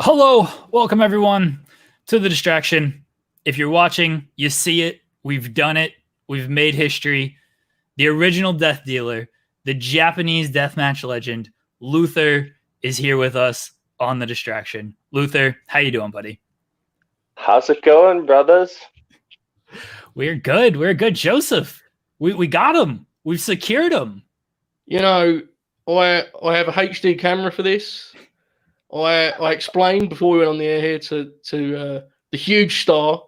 Hello, welcome everyone to The Distraction. If you're watching, you see it. We've done it. We've made history. The original death dealer, the Japanese deathmatch legend, Luther, is here with us on The Distraction. Luther, how you doing, buddy? How's it going, brothers? We're good. We're good. Joseph, we got him. We've secured him. You know, I have a HD camera for this. I explained before we went on the air here to the huge star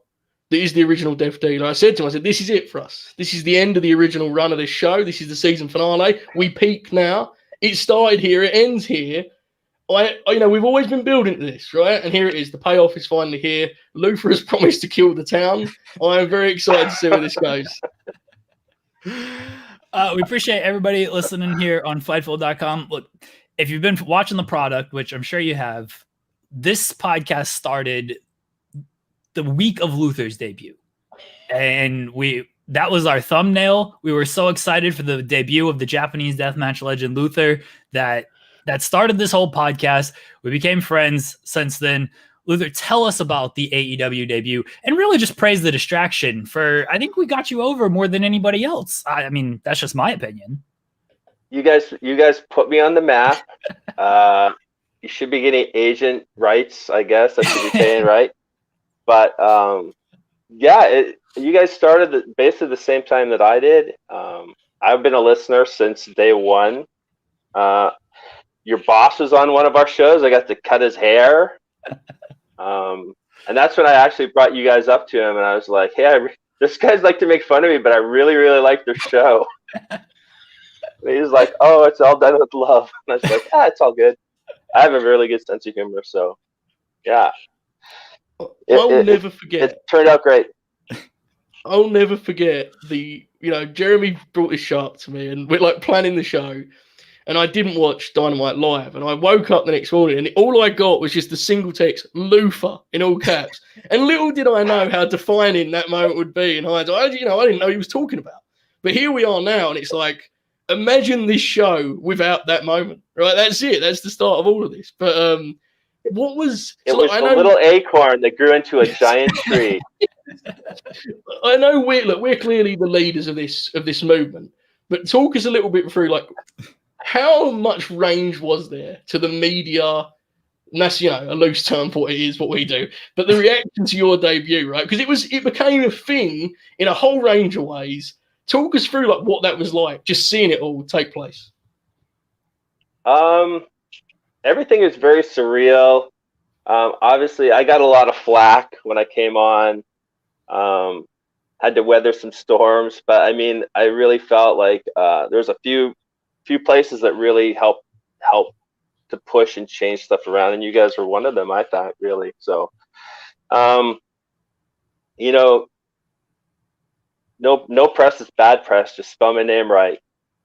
that is the original Death Dealer. I said to him, this is it for us. This is the end of the original run of this show. This is the season finale. We peak now. It started here. It ends here. We've always been building to this, right? And here it is. The payoff is finally here. Luther has promised to kill the town. I am very excited to see where this goes. We appreciate everybody listening here on Fightful.com. Look, if you've been watching the product, which I'm sure you have, this podcast started the week of Luther's debut. And that was our thumbnail. We were so excited for the debut of the Japanese deathmatch legend Luther that started this whole podcast. We became friends since then. Luther, tell us about the AEW debut and really just praise the Distraction for, I think we got you over more than anybody else. I mean, that's just my opinion. You guys put me on the map. You should be getting agent rights, I guess. I should be paying, right? But you guys started basically the same time that I did. I've been a listener since day one. Your boss was on one of our shows. I got to cut his hair. And that's when I actually brought you guys up to him, and I was like, hey, this guy's like to make fun of me, but I really, really like their show. And he's like, oh, it's all done with love. And I was like, it's all good. I have a really good sense of humor, so yeah. I'll never forget. It turned out great. I'll never forget Jeremy brought this show up to me, and we're like planning the show. And I didn't watch Dynamite live. And I woke up the next morning and all I got was just the single text, Luther, in all caps. And little did I know how defining that moment would be. And I didn't know he was talking about. But here we are now. And it's like, imagine this show without that moment, right? That's it. That's the start of all of this. But what was... It was a little acorn that grew into a giant tree. I know we're clearly the leaders of this movement. But talk us a little bit through, like... How much range was there to the media? And that's, a loose term for what it is, what we do. But the reaction to your debut, right? Because it became a thing in a whole range of ways. Talk us through like what that was like, just seeing it all take place. Everything is very surreal. Obviously, I got a lot of flack when I came on. Had to weather some storms, but I mean, I really felt like there's a few places that really help to push and change stuff around, and you guys were one of them, I thought, really. So no press is bad press, just spell my name right.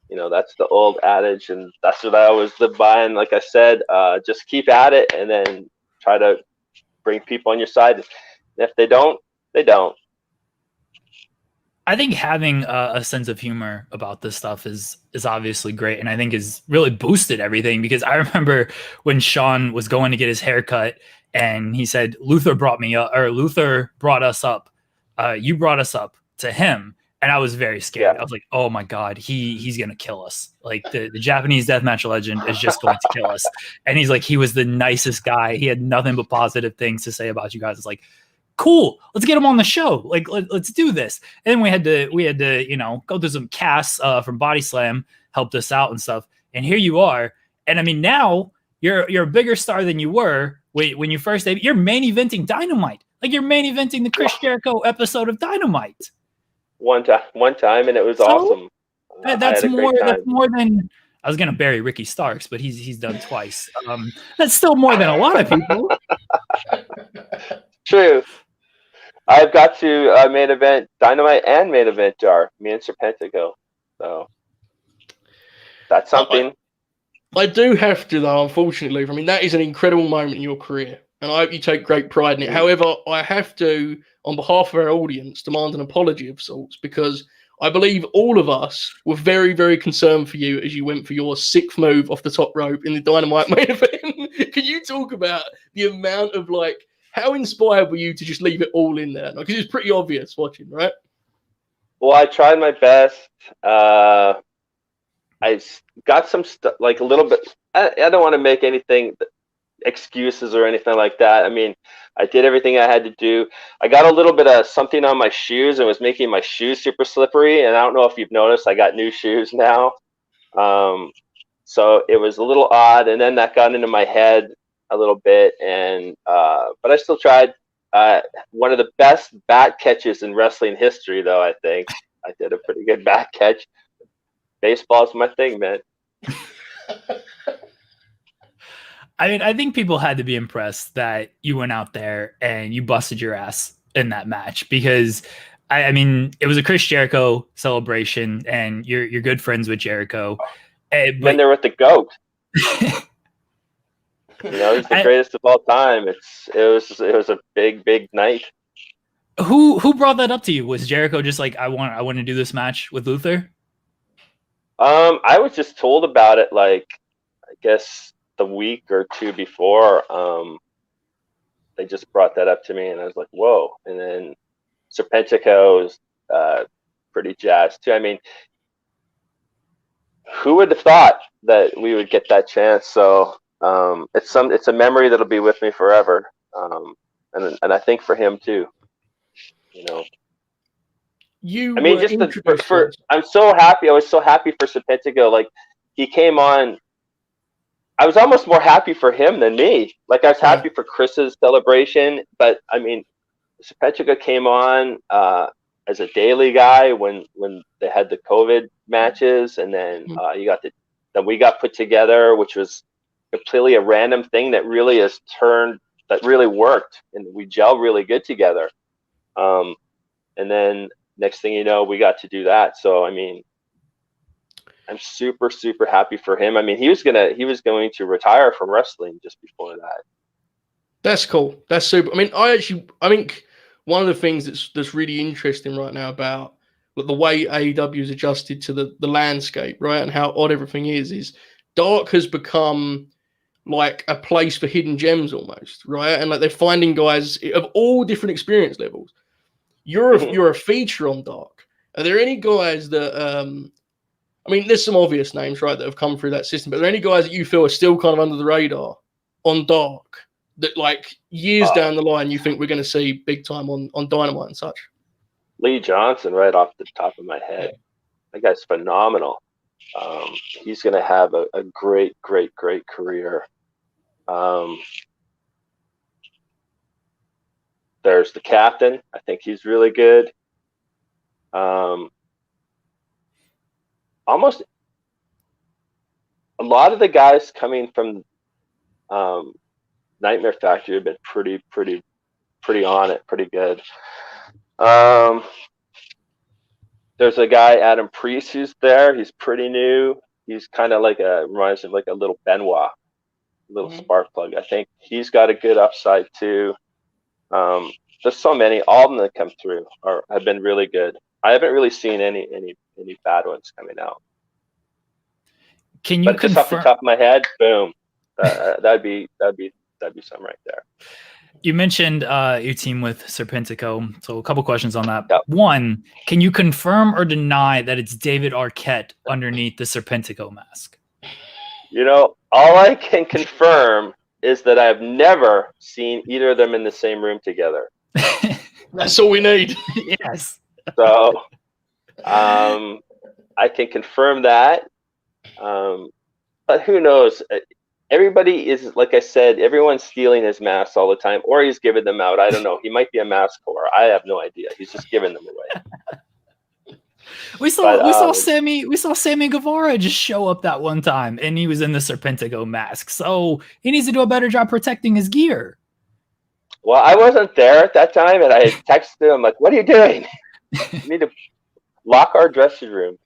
That's the old adage, and that's what I always live by. And like I said, just keep at it and then try to bring people on your side. And if they don't, they don't. I think having a sense of humor about this stuff is obviously great, and I think has really boosted everything. Because I remember when Sean was going to get his haircut, and he said, "Luther brought me up, or Luther brought us up. You brought us up to him," and I was very scared. Yeah. I was like, "Oh my god, he's gonna kill us! Like the Japanese deathmatch legend is just going to kill us." And he's like, he was the nicest guy. He had nothing but positive things to say about you guys. It's like, cool, let's get him on the show. Like, let's do this. And then we had to go through some casts from Body Slam, helped us out and stuff. And here you are. And I mean, now you're a bigger star than you were when you first debuted. You're main eventing Dynamite. Like, you're main eventing the Chris Jericho episode of Dynamite. One time, and it was awesome. That's more than, I was gonna bury Ricky Starks, but he's done twice. That's still more than a lot of people. True. I've got to main event Dynamite and main event Jar. Me and Serpentico. So that's something. I do have to, though, unfortunately. I mean, that is an incredible moment in your career, and I hope you take great pride in it. However, I have to, on behalf of our audience, demand an apology of sorts, because I believe all of us were very, very concerned for you as you went for your 6th move off the top rope in the Dynamite main event. Can you talk about the amount of how inspired were you to just leave it all in there? Because it's pretty obvious watching, right? Well, I tried my best. I got some stuff, like a little bit. I don't want to make anything excuses or anything like that. I mean, I did everything I had to do. I got a little bit of something on my shoes and was making my shoes super slippery. And I don't know if you've noticed, I got new shoes now. So it was a little odd. And then that got into my head a little bit. And but I still tried. One of the best back catches in wrestling history, though, I think. I did a pretty good back catch. Baseball's my thing, man. I mean, I think people had to be impressed that you went out there and you busted your ass in that match because, I mean, it was a Chris Jericho celebration and you're good friends with Jericho. Been there with the GOAT. He's the greatest of all time. It was a big night. Who brought that up to you? Was Jericho just like, I want to do this match with Luther? I was just told about it, I guess the week or two before. They just brought that up to me, and I was like, whoa. And then Serpentico was pretty jazzed too. I mean, who would have thought that we would get that chance? So it's a memory that'll be with me forever, and I think for him too. I mean, just I'm so happy. I was so happy for Serpentico. He came on. I was almost more happy for him than me. I was happy for Chris's celebration, but I mean, Serpentico came on as a daily guy when they had the COVID matches, and then we got put together, which was completely a random thing that really really worked, and we gelled really good together. And then next thing you know, we got to do that. So I mean, I'm super, super happy for him. I mean, he was going to retire from wrestling just before that. That's cool. That's super. I mean, I think one of the things that's really interesting right now about the way AEW has adjusted to the landscape, right, and how odd everything is Dark has become like a place for hidden gems almost, right? And they're finding guys of all different experience levels. You're a feature on Dark. Are there any guys that I mean, there's some obvious names, right, that have come through that system, but are there any guys that you feel are still kind of under the radar on Dark that years down the line you think we're going to see big time on Dynamite and such? Lee Johnson, right off the top of my head. That guy's phenomenal. He's going to have a great career. There's the captain. I think he's really good. Almost a lot of the guys coming from Nightmare Factory have been pretty on it, pretty good. There's a guy, Adam Priest, who's there. He's pretty new. He's kind of reminds me of a little Benoit, little spark plug. I think he's got a good upside too. There's so many. All of them that come through have been really good. I haven't really seen any bad ones coming out. Can you confirm? Just off the top of my head, boom, that'd be some right there. You mentioned your team with Serpentico, so a couple questions on that. Yep. One, can you confirm or deny that it's David Arquette underneath the Serpentico mask? All I can confirm is that I've never seen either of them in the same room together. That's all we need. Yes. So, I can confirm that. But who knows? Everybody is, like I said, everyone's stealing his masks all the time, or he's giving them out. I don't know. He might be a mask whore. I have no idea. He's just giving them away. We saw Sammy Guevara just show up that one time, and he was in the Serpentico mask. So he needs to do a better job protecting his gear. Well, I wasn't there at that time, and I texted him like, "What are you doing? You need to lock our dressing room."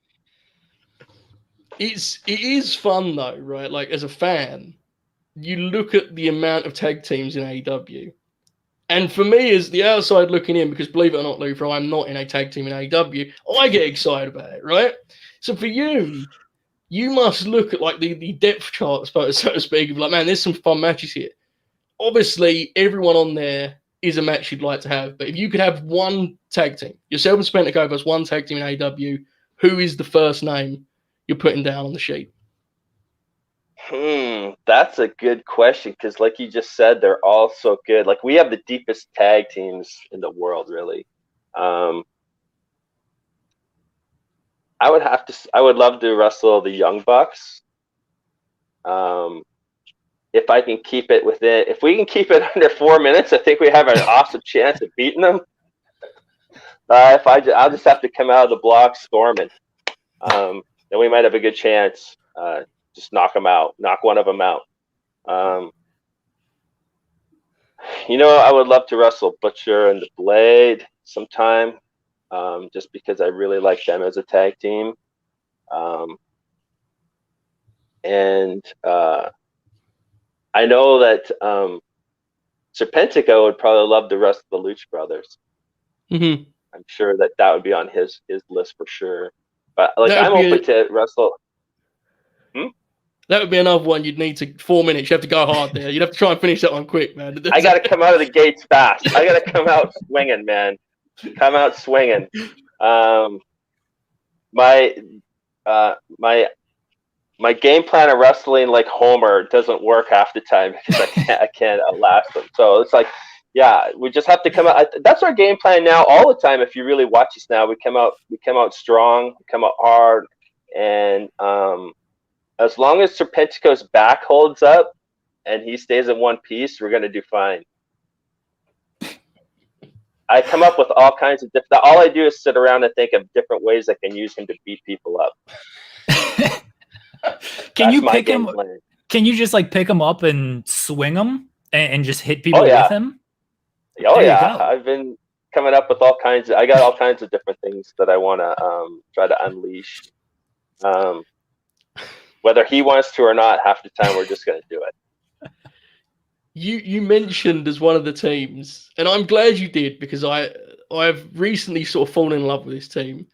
It is fun though, right? As a fan, you look at the amount of tag teams in AEW, And for me, as the outside looking in, because believe it or not, Luther, I'm not in a tag team in AEW, I get excited about it, right? So for you, you must look at like the depth chart, so to speak, of like, man, there's some fun matches here. Obviously, everyone on there is a match you'd like to have, but if you could have one tag team, yourself and Spenta go versus one tag team in AEW, who is the first name you're putting down on the sheet? That's a good question because, like you just said, they're all so good. Like we have the deepest tag teams in the world, really. I would love to wrestle the Young Bucks. If I can keep it if we can keep it under 4 minutes, I think we have an awesome chance of beating them. I'll just have to come out of the block storming. Then we might have a good chance. Just knock one of them out. I would love to wrestle Butcher and the Blade sometime, just because I really like them as a tag team. I know that Serpentico would probably love the rest of the Lucha Brothers. Mm-hmm. I'm sure that would be on his list for sure. But like, I'm open to wrestle. That would be another one you'd need to 4 minutes. You have to go hard there. You'd have to try and finish that one quick, man. I got to come out of the gates fast. I got to come out swinging, man. Come out swinging. My game plan of wrestling like Homer doesn't work half the time because I can't outlast them. So it's like, yeah, we just have to come out. That's our game plan now all the time. If you really watch us now, we come out strong, we come out hard, and as long as Serpentico's back holds up and he stays in one piece, we're going to do fine. I come up with all kinds of different. All I do is sit around and think of different ways I can use him to beat people up. Can you pick him? Can you just like pick him up and swing him and just hit people with him? Oh yeah, I've been coming up with all kinds. I got all kinds of different things that I want to try to unleash. Whether he wants to or not, half the time we're just going to do it. You mentioned as one of the teams, and I'm glad you did because I've recently sort of fallen in love with this team,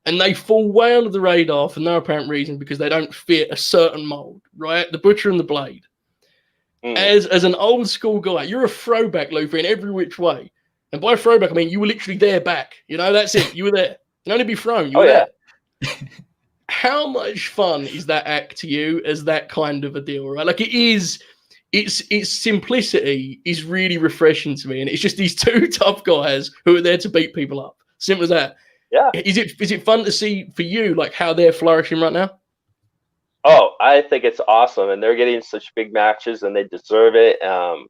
and they fall way under the radar for no apparent reason because they don't fit a certain mold, right? The Butcher and the Blade. As an old school guy, you're a throwback, Luther, in every which way. And by throwback, I mean you were literally there back. That's it. You were there. You can only be thrown. You were there. How much fun is that act to you as that kind of a deal, right? Like its simplicity is really refreshing to me, and it's just these two tough guys who are there to beat people up. Simple as that. Yeah. Is it fun to see for you like how they're flourishing right now? Oh, I think it's awesome, and they're getting such big matches, and they deserve it.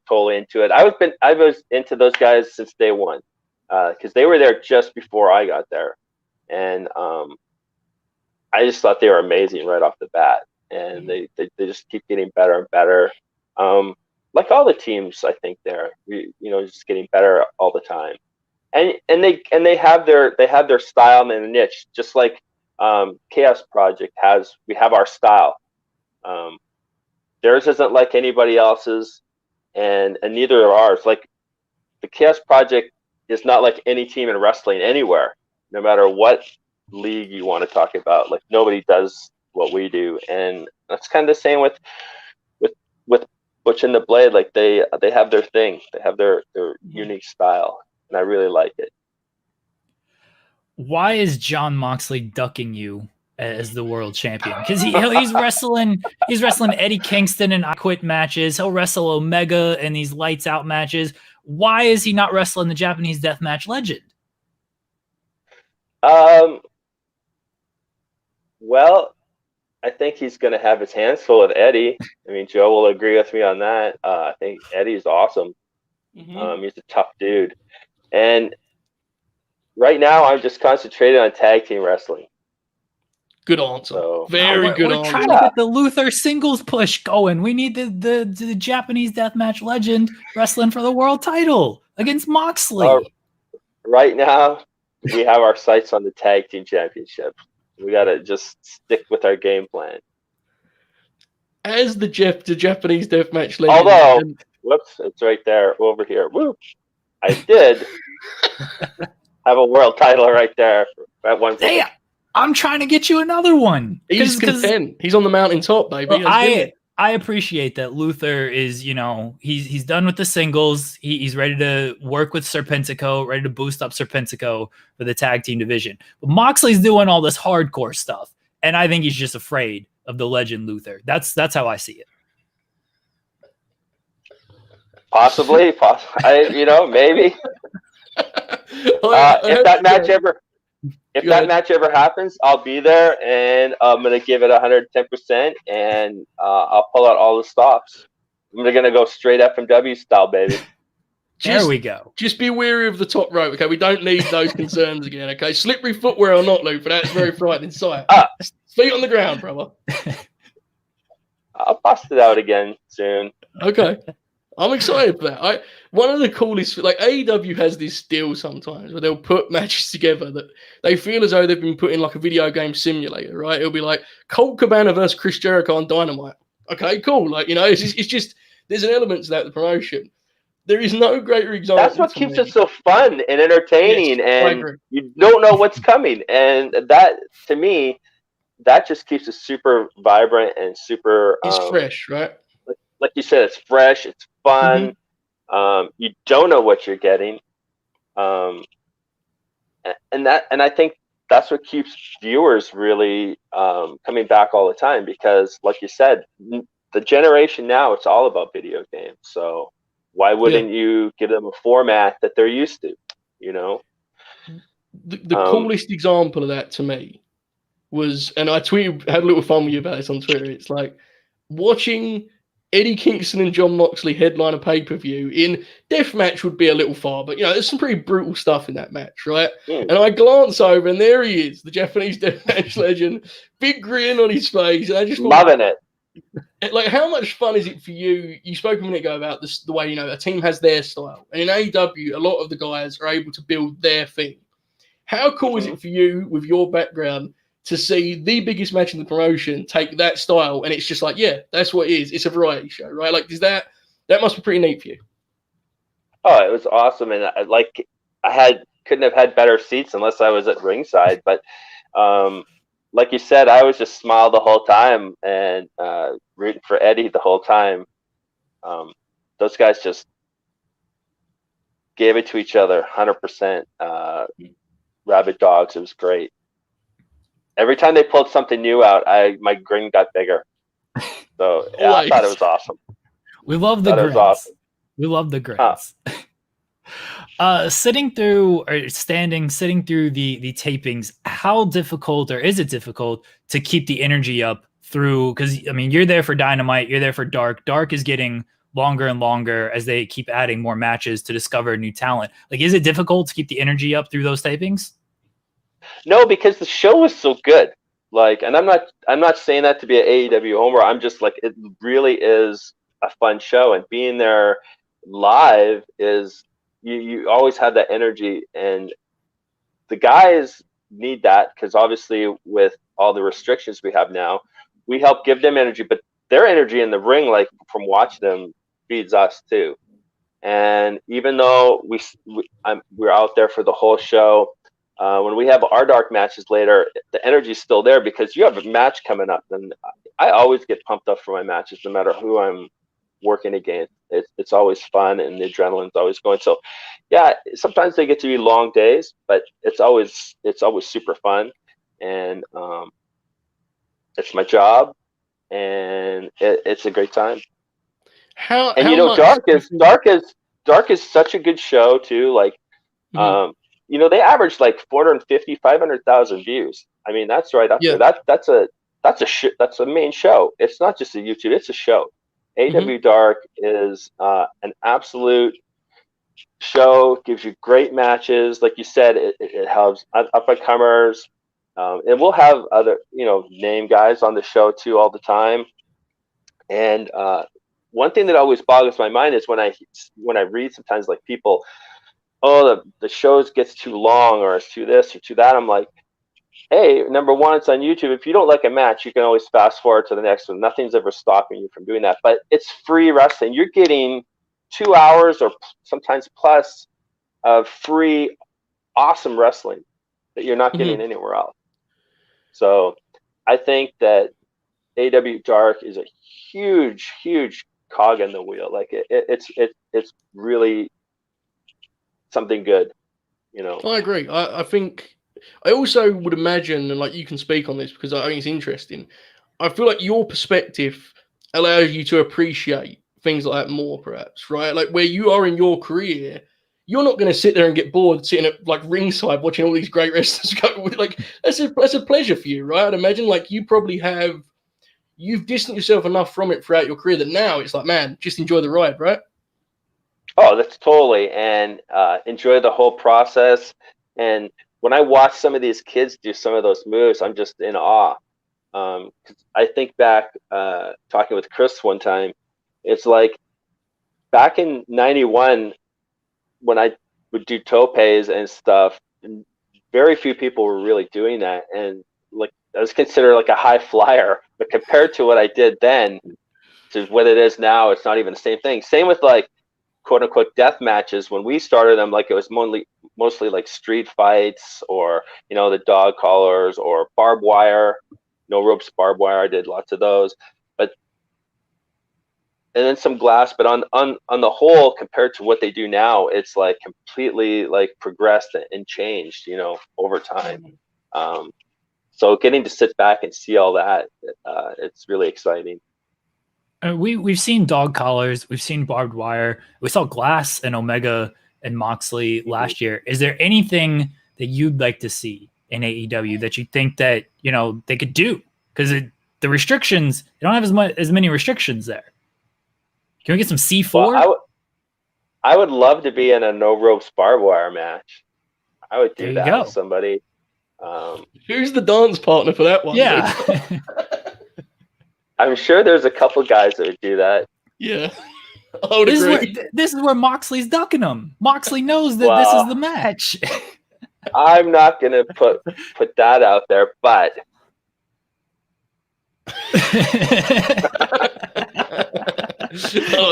Totally into it. I was into those guys since day one, because they were there just before I got there, and I just thought they were amazing right off the bat, and they just keep getting better and better. Like all the teams, I think they're just getting better all the time, and they have their style and their niche, just like Chaos Project has. We have our style. Theirs isn't like anybody else's, and neither are ours. Like the Chaos Project is not like any team in wrestling anywhere, no matter what league you want to talk about. Like nobody does what we do, and that's kind of the same with Butch and the Blade. Like they have their thing, they have their unique style, and I really like it. Why is Jon Moxley ducking you as the world champion? Because he's wrestling Eddie Kingston in I Quit matches. He'll wrestle Omega in these lights out matches. Why is he not wrestling the Japanese Deathmatch legend? Well, I think he's going to have his hands full with Eddie. I mean, Joe will agree with me on that. I think Eddie's awesome. Mm-hmm. He's a tough dude. And right now, I'm just concentrated on tag team wrestling. Good answer. So, Very good answer. We're trying to get the Luther singles push going. We need the Japanese Deathmatch legend wrestling for the world title against Moxley. Right now, we have our sights on the tag team championship. We got to just stick with our game plan. As the Japanese Deathmatch legend. Although, whoops, it's right there over here. Woo. I did have a world title right there at one point. Hey, I'm trying to get you another one. He's content. He's on the mountaintop, baby. Well, I appreciate that Luther is, he's done with the singles. He's ready to work with Serpentico, ready to boost up Serpentico for the tag team division. But Moxley's doing all this hardcore stuff, and I think he's just afraid of the legend Luther. That's how I see it. Possibly, maybe. If that match ever happens, I'll be there, and I'm gonna give it 110%, and I'll pull out all the stops. I'm gonna go straight FMW style, baby. There we go. Just be wary of the top rope, okay? We don't need those concerns again, okay? Slippery footwear or not, Luke, but that's very frightening sight. Feet on the ground, brother. I'll bust it out again soon. Okay. I'm excited for that. One of the coolest, like AEW has this deal sometimes where they'll put matches together that they feel as though they've been put in like a video game simulator, right? It'll be like Colt Cabana versus Chris Jericho on Dynamite. Okay, cool. Like, it's just there's an element to that, the promotion. There is no greater example. That's what keeps it so fun and entertaining, and you don't know what's coming. And that, to me, that just keeps it super vibrant and super. It's fresh, right? Like you said, it's fresh, it's fun. You don't know what you're getting, and I think that's what keeps viewers really coming back all the time, because, like you said, the generation now, it's all about video games. So why wouldn't you give them a format that they're used to? The coolest example of that to me was, and I had a little fun with you about this on Twitter. It's like watching Eddie Kingston and Jon Moxley headline a pay-per-view in Deathmatch would be a little far, but there's some pretty brutal stuff in that match, right? And I glance over, and there he is, the Japanese Deathmatch legend, big grin on his face, and I just loving it. Like, how much fun is it for you? You spoke a minute ago about this, the way a team has their style, and in AEW, a lot of the guys are able to build their thing. How cool is it for you, with your background, to see the biggest match in the promotion take that style, and it's just like, yeah, that's what it is. It's a variety show, right? Like, that must be pretty neat for you. Oh, it was awesome, and I couldn't have had better seats unless I was at ringside. But like you said, I was just smiled the whole time and rooting for Eddie the whole time. Those guys just gave it to each other 100%. Rabid dogs. It was great. Every time they pulled something new out, my grin got bigger. So yeah, I thought it was awesome. We love the grins. Awesome. We love the grins. Sitting through the tapings, how difficult, or is it difficult to keep the energy up through? Because you're there for Dynamite, you're there for Dark. Dark is getting longer and longer as they keep adding more matches to discover new talent. Like, is it difficult to keep the energy up through those tapings? No, because the show was so good. Like, and I'm not saying that to be an AEW homer. I'm just like, it really is a fun show, and being there live is you always have that energy, and the guys need that, because obviously with all the restrictions we have now, we help give them energy, but their energy in the ring, like from watching them, feeds us too. And even though we're out there for the whole show, when we have our dark matches later, the energy is still there, because you have a match coming up, and I always get pumped up for my matches, no matter who I'm working against. It's always fun, and the adrenaline's always going. So yeah, sometimes they get to be long days, but it's always super fun, and it's my job, and it's a great time. Dark is such a good show too. Like, they average like 450, 500,000 views. I mean, that's right up there. That's a main show. It's not just a YouTube, it's a show. AEW Dark is an absolute show, gives you great matches. Like you said, it helps up-and-comers. And we'll have other, name guys on the show too all the time. And one thing that always boggles my mind is when I read sometimes, like, people, the shows gets too long, or it's too this or too that. I'm like, hey, number one, it's on YouTube. If you don't like a match, you can always fast forward to the next one. Nothing's ever stopping you from doing that. But it's free wrestling. You're getting 2 hours or sometimes plus of free, awesome wrestling that you're not getting anywhere else. So I think that AEW Dark is a huge, huge cog in the wheel. Like it's really something good, you know. I agree. I think I also would imagine, and like you can speak on this because I think it's interesting. I feel like your perspective allows you to appreciate things like that more, perhaps, right? Like where you are in your career, you're not going to sit there and get bored sitting at like ringside watching all these great wrestlers go. Like that's a pleasure for you, right? I'd imagine like you probably you've distanced yourself enough from it throughout your career that now it's like, man, just enjoy the ride, right? Oh, that's totally, and enjoy the whole process. And when I watch some of these kids do some of those moves, I'm just in awe. 'Cause I think back talking with Chris one time, it's like back in '91 when I would do topes and stuff, and very few people were really doing that, and like I was considered like a high flyer, but compared to what I did then to what it is now, it's not even the same thing. Same with like quote unquote death matches. When we started them, like it was mostly like street fights or, you know, the dog collars or barbed wire, no ropes, barbed wire. I did lots of those, but and then some glass. But on the whole, compared to what they do now, it's like completely like progressed and changed, you know, over time. So getting to sit back and see all that, it's really exciting. We've seen dog collars, we've seen barbed wire, we saw glass and Omega and Moxley last year. Is there anything that you'd like to see in AEW that you think that, you know, they could do? Because the restrictions, they don't have as many restrictions there. Can we get some C4? Well, I would love to be in a no ropes barbed wire match. I would do that with somebody. Who's the dance partner for that one? Yeah. I'm sure there's a couple guys that would do that. Yeah. I would agree. This is where Moxley's ducking him. Moxley knows that this is the match. I'm not going to put that out there, but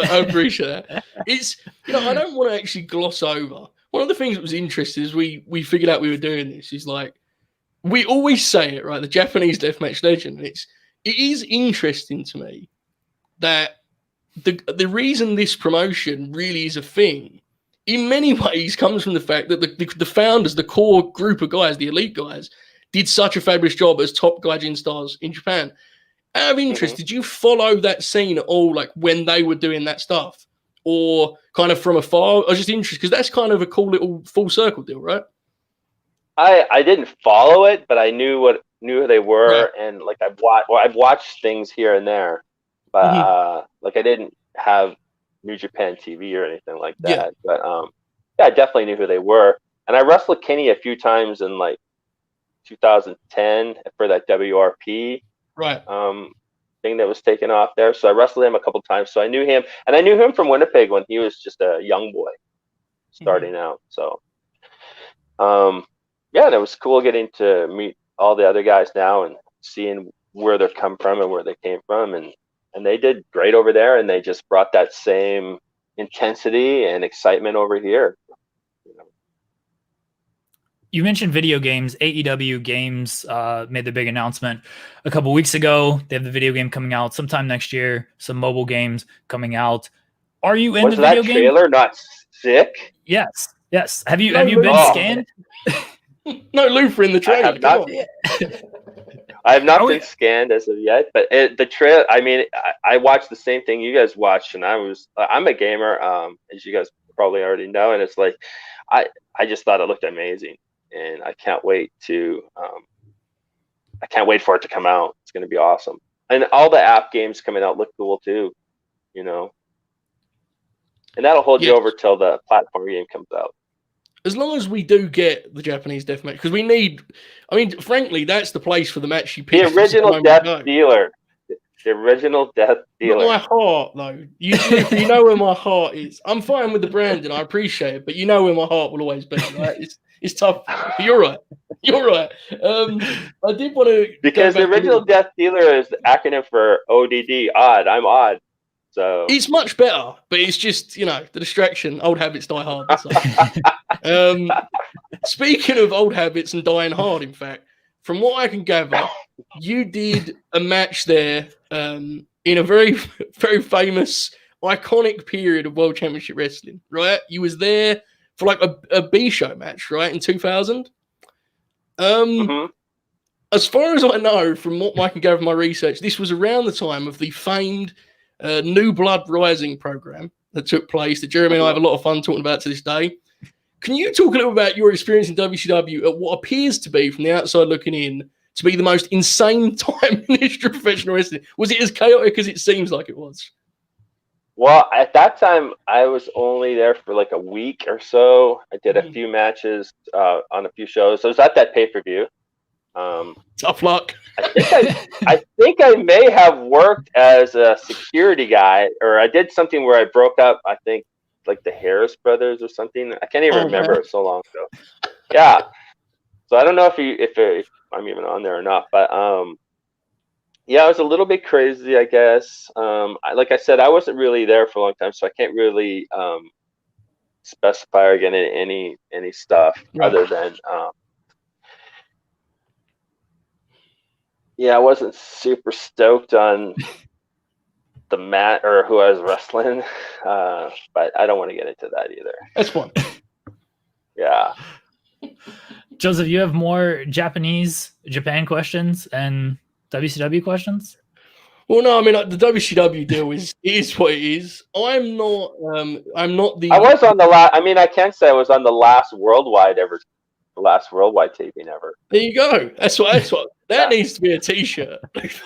I appreciate that. It's, you know, I don't want to actually gloss over. One of the things that was interesting is we figured out we were doing this is like, we always say it, right? The Japanese deathmatch legend. It is interesting to me that the reason this promotion really is a thing, in many ways, comes from the fact that the founders, the core group of guys, the elite guys, did such a fabulous job as top gaijin stars in Japan. Out of interest, did you follow that scene at all, like when they were doing that stuff, or kind of from afar? I was just interested because that's kind of a cool little full circle deal, right? I didn't follow it, but I knew who they were, right. And like I've watched things here and there, but like I didn't have New Japan TV or anything like that. Yeah. But yeah, I definitely knew who they were, and I wrestled Kenny a few times in like 2010 for that WRP thing that was taken off there. So I wrestled him a couple times, so I knew him, and I knew him from Winnipeg when he was just a young boy starting out. So yeah, and it was cool getting to meet all the other guys now and seeing where they've come from and where they came from, and they did great over there, and they just brought that same intensity and excitement over here. You mentioned video games. AEW Games made the big announcement a couple weeks ago. They have the video game coming out sometime next year. Some mobile games coming out. Are you into video games? Was that trailer not sick? Yes. Have you been scanned? No Luther in the trailer. I have not been scanned as of yet, but the trail. I mean, I watched the same thing you guys watched, and I'm a gamer, as you guys probably already know, and it's like I just thought it looked amazing, and I can't wait for it to come out. It's going to be awesome, and all the app games coming out look cool too, you know, and that'll hold you over till the platform game comes out. As long as we do get the Japanese deathmatch, because we need, I mean, frankly, that's the place for the match you pick. The original Death Dealer. The original Death Dealer. Not my heart, though. You know where my heart is. I'm fine with the brand, and I appreciate it, but you know where my heart will always be, right? It's tough. But you're right. I did want to... Because the original Death Dealer is the acronym for ODD, odd. I'm odd. So it's much better, but it's just, the distraction. Old habits die hard. So. Speaking of old habits and dying hard, in fact, from what I can gather, you did a match there in a very, very famous, iconic period of World Championship Wrestling, right? You was there for like a B-show match, right, in 2000. As far as I know, from what I can gather from my research, this was around the time of the famed New Blood Rising program that took place that Jeremy and I have a lot of fun talking about to this day. Can you talk a little about your experience in WCW at what appears to be, from the outside looking in, to be the most insane time in history of professional wrestling? Was it as chaotic as it seems like it was? Well, at that time, I was only there for like a week or so. I did a few matches on a few shows. So I was at that pay-per-view. Tough luck. I think I may have worked as a security guy, or I did something where I broke up, I think, like the Harris brothers or something. I can't even remember. It was so long ago. Yeah. So I don't know if I'm even on there or not, but yeah, it was a little bit crazy, I guess. Like I said, I wasn't really there for a long time, so I can't really specify or get any stuff other than yeah, I wasn't super stoked on the mat or who I was wrestling, but I don't want to get into that either. That's fun. Yeah. Joseph, you have more Japan questions and WCW questions? Well, no, I mean, like, the WCW deal is what it is. I'm not the. I was on the last. I mean, I can say I was on the last worldwide taping ever. There you go. That's what. That needs to be a T-shirt. Needs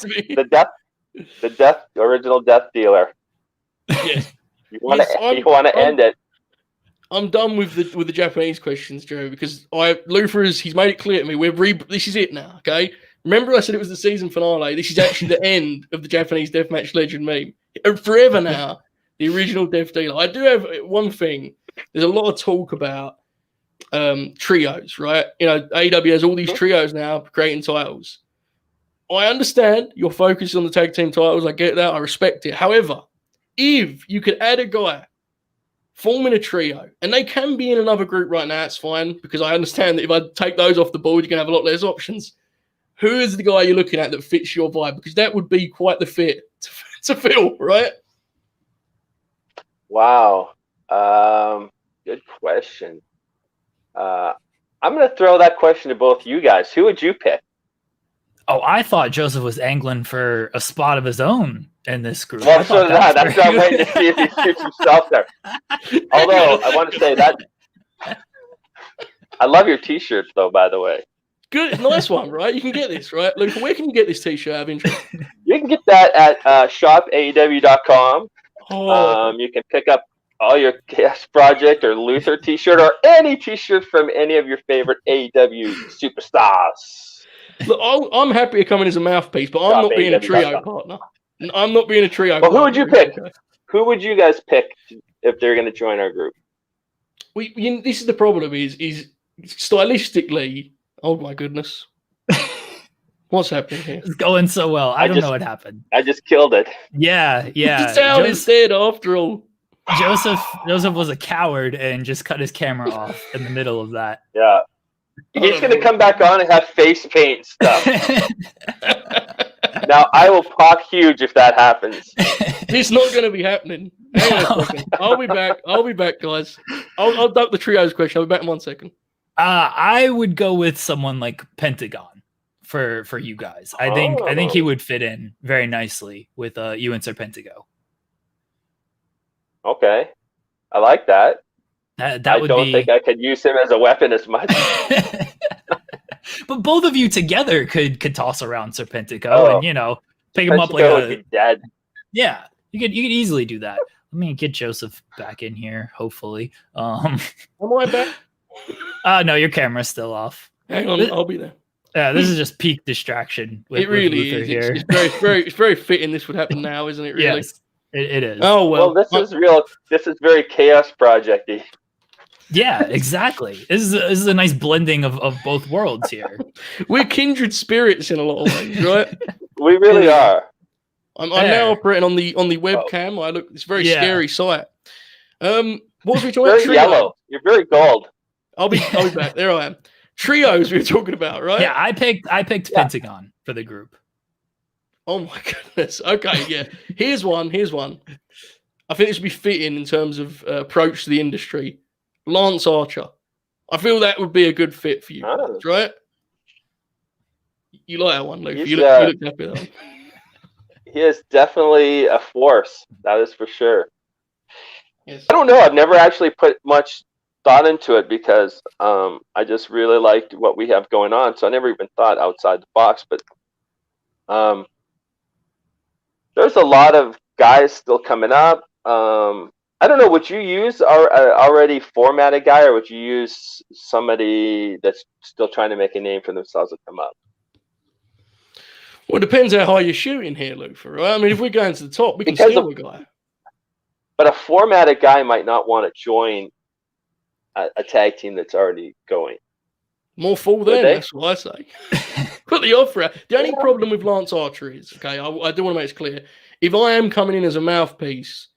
to be the original death dealer. Yeah. You want to end it. I'm done with the Japanese questions, Joe, because Luther he's made it clear to me. This is it now, okay? Remember I said it was the season finale. This is actually the end of the Japanese Deathmatch legend meme. Forever now, the original death dealer. I do have one thing. There's a lot of talk about trios, right? AEW has all these trios now creating titles. I understand your focus on the tag team titles. I get that. I respect it. However, if you could add a guy forming a trio, and they can be in another group right now, it's fine, because I understand that if I take those off the board, you're going to have a lot less options. Who is the guy you're looking at that fits your vibe? Because that would be quite the fit to fill, right? Wow. Good question. I'm going to throw that question to both you guys. Who would you pick? Oh, I thought Joseph was angling for a spot of his own in this group. Well, so that's what I'm waiting to see if he shoots himself there. Although, I want to say that I love your T-shirts, though, by the way. Good, nice one, right? You can get this, right? Luke, where can you get this T-shirt? I have interest. You can get that at shopaew.com. You can pick up all your Chaos Project or Luther T-shirt or any T-shirt from any of your favorite AEW superstars. Look, I'm happy to come in as a mouthpiece, but I'm not being a trio partner. I'm not being a trio partner. Who would you pick? Who would you guys pick if they're going to join our group? This is the problem, is stylistically, oh my goodness. What's happening here? It's going so well. I don't know what happened. I just killed it. Yeah. The sound is dead after all. Joseph was a coward and just cut his camera off in the middle of that. Yeah. He's going to come back on and have face paint stuff. Now, I will pop huge if that happens. It's not going to be happening. Hang on a second. I'll be back, guys. I'll duck the trios question. I'll be back in 1 second. I would go with someone like Pentagon for you guys. I think he would fit in very nicely with you and Serpentico. Okay. I like that. I don't think I could use him as a weapon as much. But both of you together could toss around Serpentico and pick him up like a dead. Yeah, you could easily do that. Let me get Joseph back in here, hopefully. Am I back? No, your camera's still off. Hang on, I'll be there. Yeah, this is just peak distraction. It really is. Here. It's very fitting. This would happen now, isn't it? Really? Yes, it is. Oh well, this is real. This is very Chaos Project-y. Yeah, exactly. This is a nice blending of both worlds here. We're kindred spirits in a lot of ways, right? We really are. I'm now operating on the webcam. I look. It's a very scary sight. What was we talking about? Very yellow. You're very gold. I'll be back. There I am. Trios we were talking about, right? Yeah, I picked Pentagon for the group. Oh my goodness. Okay, yeah. Here's one. I think this would be fitting in terms of approach to the industry. Lance Archer. I feel that would be a good fit for you, guys, right? You like that one, Luke? You look happy with that one. He is definitely a force. That is for sure. Yes. I don't know. I've never actually put much thought into it because I just really liked what we have going on. So I never even thought outside the box. But there's a lot of guys still coming up. I don't know. Would you use our already formatted guy, or would you use somebody that's still trying to make a name for themselves to come up? Well, it depends how high you're shooting here, Luther. Right? I mean, if we're going to the top, we can steal a guy. But a formatted guy might not want to join a tag team that's already going. More fool then, that's what I say. Put the offer out. The only problem with Lance Archer is, okay, I do want to make it clear, if I am coming in as a mouthpiece,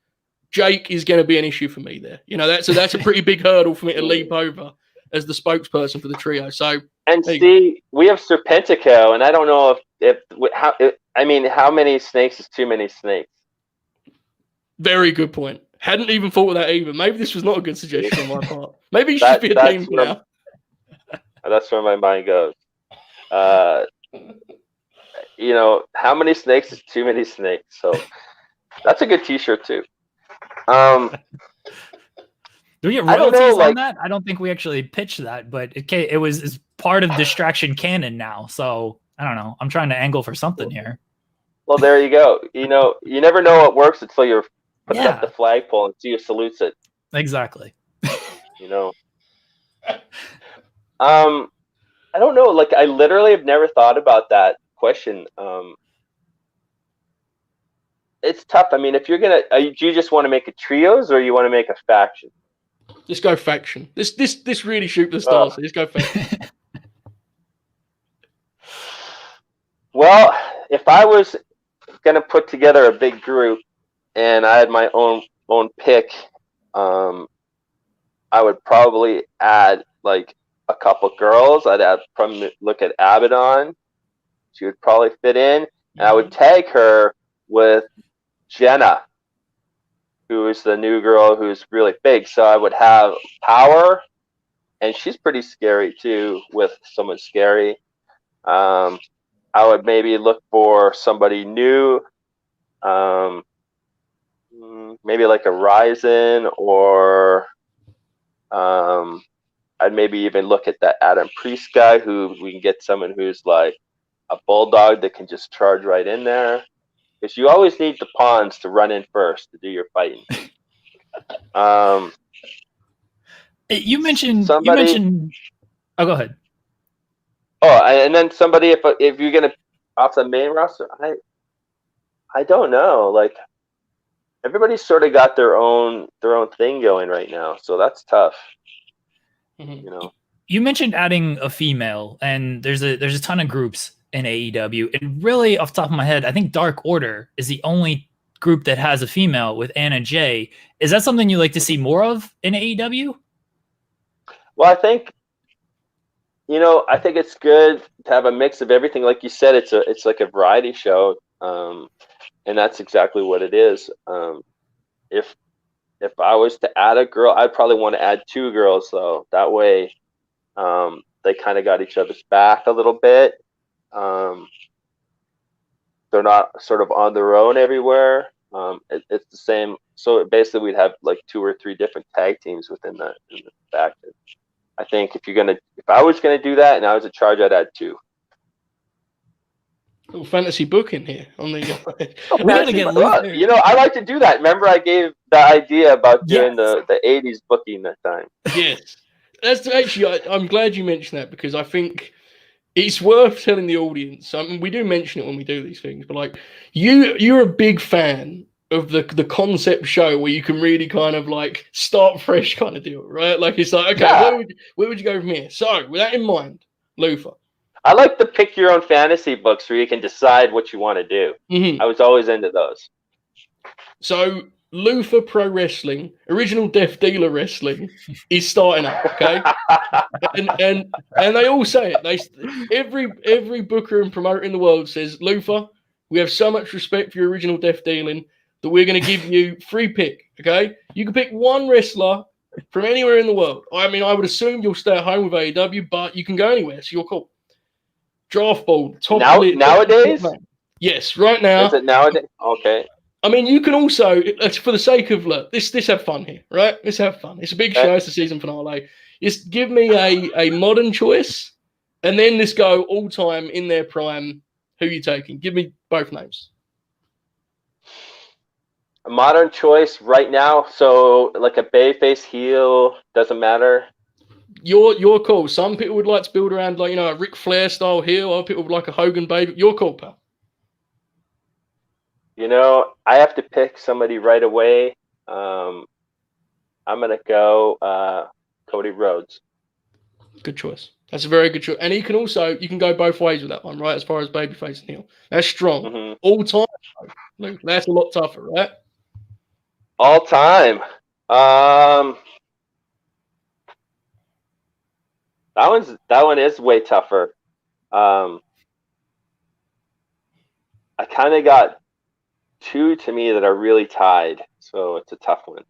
Jake is going to be an issue for me there. You know, that's a pretty big hurdle for me to leap over as the spokesperson for the trio. So, and see, we have Serpentico, and I don't know how many snakes is too many snakes. Very good point. Hadn't even thought of that either. Maybe this was not a good suggestion on my part. Maybe it should be a team now. That's where my mind goes. You know, how many snakes is too many snakes? So that's a good T-shirt too. Do we get royalties on that? I don't think we actually pitched that, but it was part of Distraction Canon now. So I don't know. I'm trying to angle for something here. Well, there you go. You know, you never know what works until you're putting up the flagpole and see who salutes it. Exactly. You know. I don't know. Like, I literally have never thought about that question. It's tough. I mean, if you're gonna, do you just want to make a trios or you want to make a faction? Just go faction. This really shoot the stars. Just go faction. Well, if I was gonna put together a big group and I had my own pick, I would probably add like a couple girls. I'd probably look at Abaddon. She would probably fit in, and I would tag her with Jenna, who is the new girl who's really big. So I would have Power, and she's pretty scary too, with someone scary. I would maybe look for somebody new, maybe like a Ryzen, or I'd maybe even look at that Adam Priest guy, who we can get someone who's like a bulldog that can just charge right in there. Because you always need the pawns to run in first to do your fighting. You mentioned. Oh, go ahead. Oh, and then somebody, if you're gonna off the main roster, I don't know. Like, everybody's sort of got their own thing going right now, so that's tough. You know. You mentioned adding a female, and there's a ton of groups in AEW, and really off the top of my head, I think Dark Order is the only group that has a female with Anna Jay. Is that something you like to see more of in AEW? Well, I think it's good to have a mix of everything. Like you said, it's like a variety show, and that's exactly what it is. If I was to add a girl, I'd probably want to add two girls, though. That way, they kind of got each other's back a little bit. They're not sort of on their own everywhere. It's the same. So basically, we'd have like 2 or 3 different tag teams within the faction. I think if I was gonna do that and I was in charge, I'd add 2. Little fantasy booking here on the. We gotta get Luther. You know, I like to do that. Remember, I gave the idea about doing the 80s booking that time. Yes, that's actually. I'm glad you mentioned that, because I think it's worth telling the audience. I mean, we do mention it when we do these things, but like you're a big fan of the concept show where you can really kind of like start fresh kind of deal, right? Like, it's like, okay, where would you go from here? So with that in mind, Luther, I like the pick your own fantasy books where you can decide what you want to do. Mm-hmm. I was always into those. So Luther Pro Wrestling, original Death Dealer Wrestling, is starting up. Okay, and they all say it. Every booker and promoter in the world says, Luther, we have so much respect for your original Death Dealing that we're going to give you free pick. Okay, you can pick one wrestler from anywhere in the world. I mean, I would assume you'll stay at home with AEW, but you can go anywhere, so you're cool. Draft board, nowadays? Yes, right now. Is it nowadays? Okay. I mean, you can also, for the sake of, look, this have fun here, right? Let's have fun. It's a big show. It's the season finale. Just give me a modern choice, and then let's go all time in their prime. Who you taking? Give me both names. A modern choice right now. So like a babyface heel, doesn't matter. You're cool. Some people would like to build around like, a Ric Flair style heel. Other people would like a Hogan baby. You're cool, pal. I have to pick somebody right away. I'm gonna go Cody Rhodes. Good choice. That's a very good choice. And you can go both ways with that one, right? As far as babyface and heel. That's strong. Mm-hmm. All time. Luke, that's a lot tougher, right? All time. That one is way tougher. I kind of got two to me that are really tied, so it's a tough one.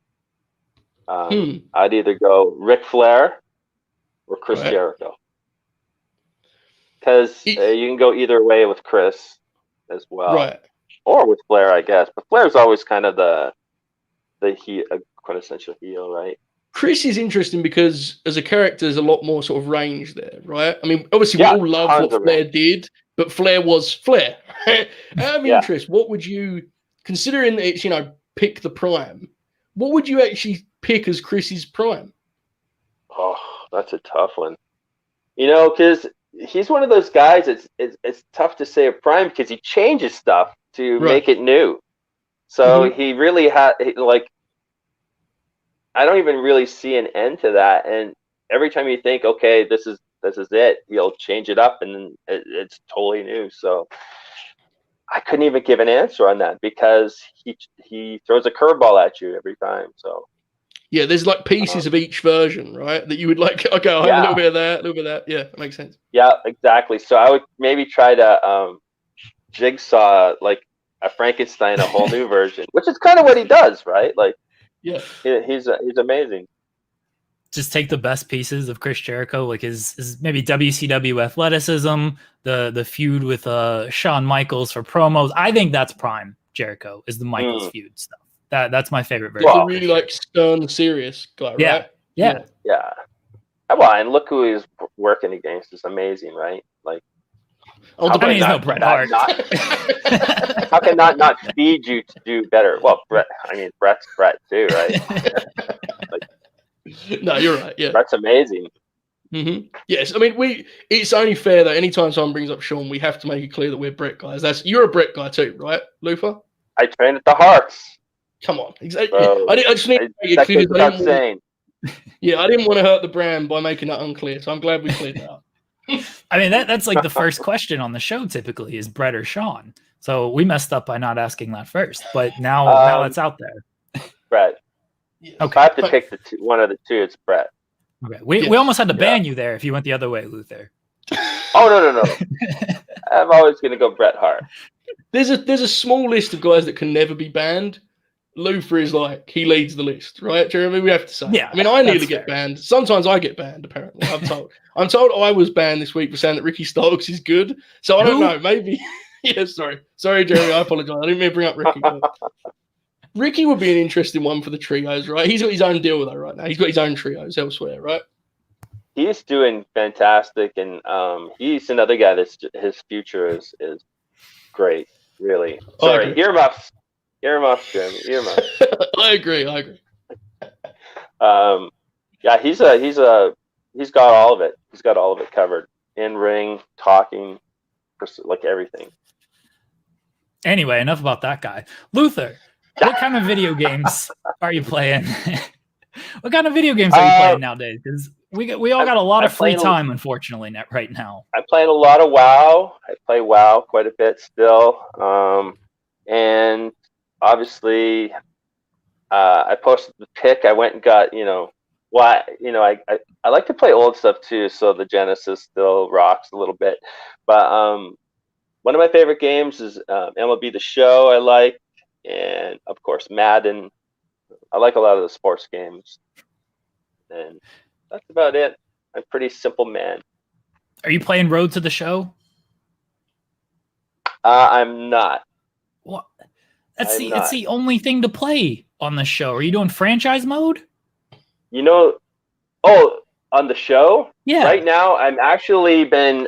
I'd either go Ric Flair or Chris Jericho, because you can go either way with Chris as well, right? Or with Flair, I guess. But Flair's always kind of the quintessential heel, right? Chris is interesting because as a character, there's a lot more sort of range there, right? I mean, obviously we all love what Flair did, but Flair was Flair. I'm interested. What would you, considering that it's, pick the prime, what would you actually pick as Chris's prime? Oh, that's a tough one. Because he's one of those guys. It's tough to say a prime because he changes stuff to make it new. So he really had I don't even really see an end to that. And every time you think, okay, this is it, he'll change it up, and then it's totally new. So I couldn't even give an answer on that because he throws a curveball at you every time. So yeah, there's like pieces of each version, right? That you would like. Okay, I'll have a little bit of that, a little bit of that. Yeah, that makes sense. Yeah, exactly. So I would maybe try to jigsaw like a Frankenstein, a whole new version, which is kind of what he does, right? Like. Yeah, he's amazing. Just take the best pieces of Chris Jericho, like his maybe WCW athleticism, the feud with Shawn Michaels for promos. I think that's prime Jericho is the Michaels feud stuff. That's my favorite version. He's a really like stern, serious guy, right? Yeah. Well, and look who he's working against. It's amazing, right? Like. How can no Bret Hart. How can that not feed you to do better? Well, Bret's Bret too, right? No, you're right. Yeah, Bret's amazing. Mm-hmm. Yes, I mean it's only fair that anytime someone brings up Sean, we have to make it clear that we're Bret guys. You're a Bret guy too, right, Luther? I trained at the Hearts. Come on, exactly. I just need to make it clear. I didn't want to hurt the brand by making that unclear, so I'm glad we cleared that up. I mean, that's like the first question on the show typically is Bret or Sean. So we messed up by not asking that first, but now it's out there. Bret. Yes. Okay. If I have to pick one of the two, it's Bret. Okay. We almost had to ban you there if you went the other way, Luther. Oh, no. I'm always going to go Bret Hart. There's a small list of guys that can never be banned. Luther is like, he leads the list, right, Jeremy? We have to say. Yeah, I mean, I nearly get banned. Sometimes I get banned, apparently. I'm told I was banned this week for saying that Ricky Starks is good. So I don't know. Maybe. Yeah, sorry. Sorry, Jeremy. I apologize. I didn't mean to bring up Ricky. Ricky would be an interesting one for the trios, right? He's got his own deal, though, right now. He's got his own trios elsewhere, right? He's doing fantastic, and he's another guy that's his future is great, really. Sorry, earmuffs. Earmuffs, Jeremy. Earmuffs. I agree. Yeah, he's got all of it. He's got all of it covered. In ring, talking, like everything. Anyway, enough about that guy. Luther, what kind of video games are you playing? What kind of video games are you playing nowadays? Because We all got a lot of free playing time, unfortunately, right now. I'm playing a lot of WoW. I play WoW quite a bit still. And obviously, I posted the pic. I went and got, I like to play old stuff too. So the Genesis still rocks a little bit. But one of my favorite games is MLB The Show. I like, and of course Madden. I like a lot of the sports games, and that's about it. I'm a pretty simple man. Are you playing Road to the Show? I'm not. What? It's the only thing to play on the show. Are you doing franchise mode? On the show? Yeah. Right now, I'm actually been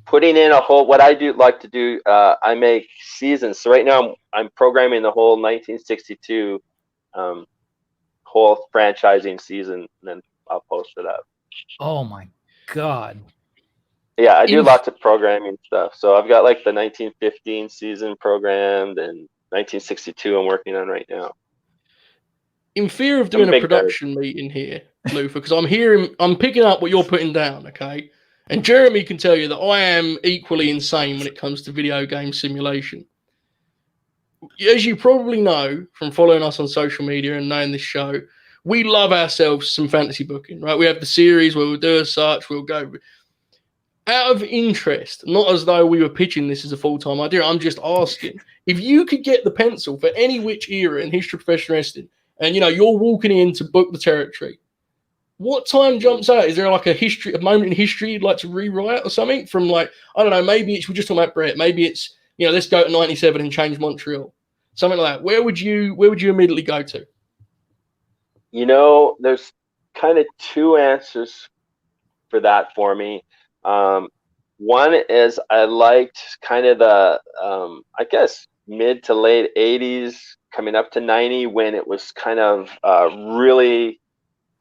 putting in a whole. What I like to do, I make seasons. So right now, I'm programming the whole 1962 whole franchising season, and then I'll post it up. Oh my god. Yeah, I do lots of programming stuff. So I've got like the 1915 season programmed and 1962 I'm working on right now. In fear of doing a production meeting here, Luther, because I'm picking up what you're putting down, okay? And Jeremy can tell you that I am equally insane when it comes to video game simulation. As you probably know from following us on social media and knowing this show, we love ourselves some fantasy booking, right? We have the series where we'll do as such, we'll go. Out of interest, not as though we were pitching this as a full-time idea, I'm just asking, if you could get the pencil for any which era in history of professional wrestling, and you're walking in to book the territory, what time jumps out? Is there like a moment in history you'd like to rewrite or something? From like, I don't know, maybe we're just talking about Brett, maybe it's, let's go to 97 and change Montreal. Something like that. Where would you immediately go to? There's kind of two answers for that for me. One is I liked kind of the, I guess, mid to late 80s coming up to 90 when it was kind of really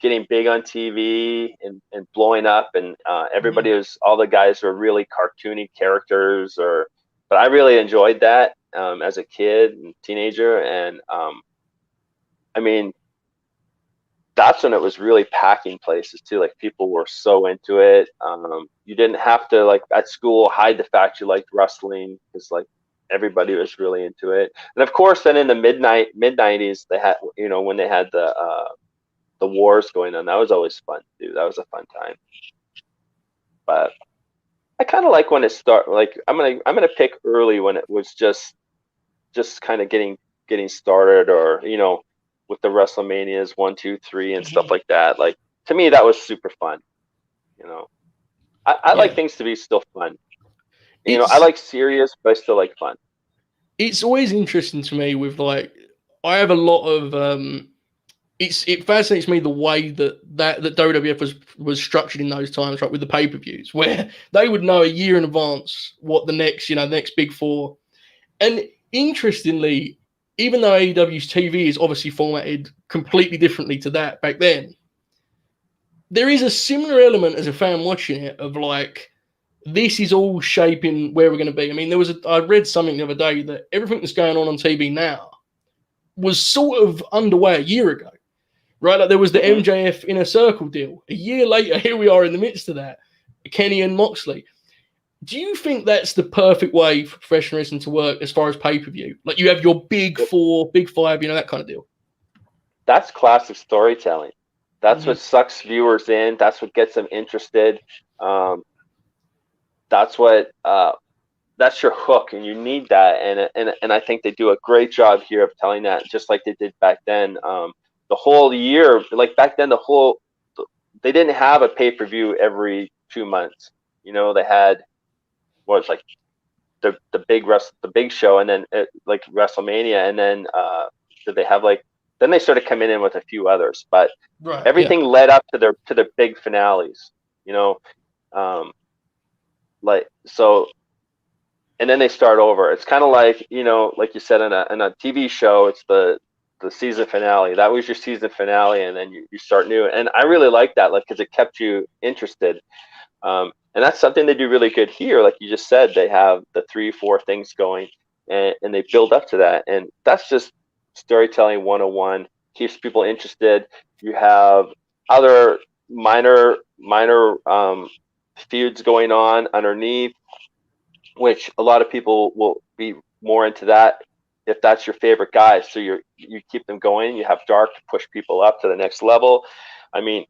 getting big on TV and blowing up, and everybody all the guys were really cartoony characters, but I really enjoyed that as a kid and teenager. And I mean, that's when it was really packing places too. Like people were so into it. You didn't have to, like at school, hide the fact you liked wrestling, because like everybody was really into it. And of course, then in the mid 90s, they had, when they had the wars going on, that was always fun too. That was a fun time. But I kind of like when it started. Like I'm gonna pick early when it was just kind of getting started, or with the WrestleManias 1, 2, 3 and stuff like that. Like to me, that was super fun. I like things to be still fun. I like serious, but I still like fun. It's always interesting to me with like, I have a lot of it fascinates me the way that WWF was structured in those times, right, with the pay-per-views, where they would know a year in advance what the next big four. And interestingly, even though AEW's TV is obviously formatted completely differently to that back then, there is a similar element as a fan watching it of like, this is all shaping where we're going to be. I mean, I read something the other day that everything that's going on TV now was sort of underway a year ago, right? Like there was the MJF Inner Circle deal. A year later, here we are in the midst of that, Kenny and Moxley. Do you think that's the perfect way for professional wrestling to work as far as pay-per-view? Like you have your big four, big five, that kind of deal. That's classic storytelling. That's what sucks viewers in. That's what gets them interested. That's your hook, and you need that. And I think they do a great job here of telling that, just like they did back then. The whole year, like back then, they didn't have a pay-per-view every 2 months. They had like the big show, and then like WrestleMania, and then did they have like, then they started coming in with a few others, but everything led up to their big finales, like so, and then they start over. It's kind of like like you said in a TV show, it's the season finale. That was your season finale, and then you start new. And I really like that, like, because it kept you interested. And that's something they do really good here. Like you just said, they have the 3-4 things going, and they build up to that. And that's just storytelling 101. Keeps people interested. You have other minor feuds going on underneath, which a lot of people will be more into that if that's your favorite guy. So you keep them going. You have dark to push people up to the next level. I mean,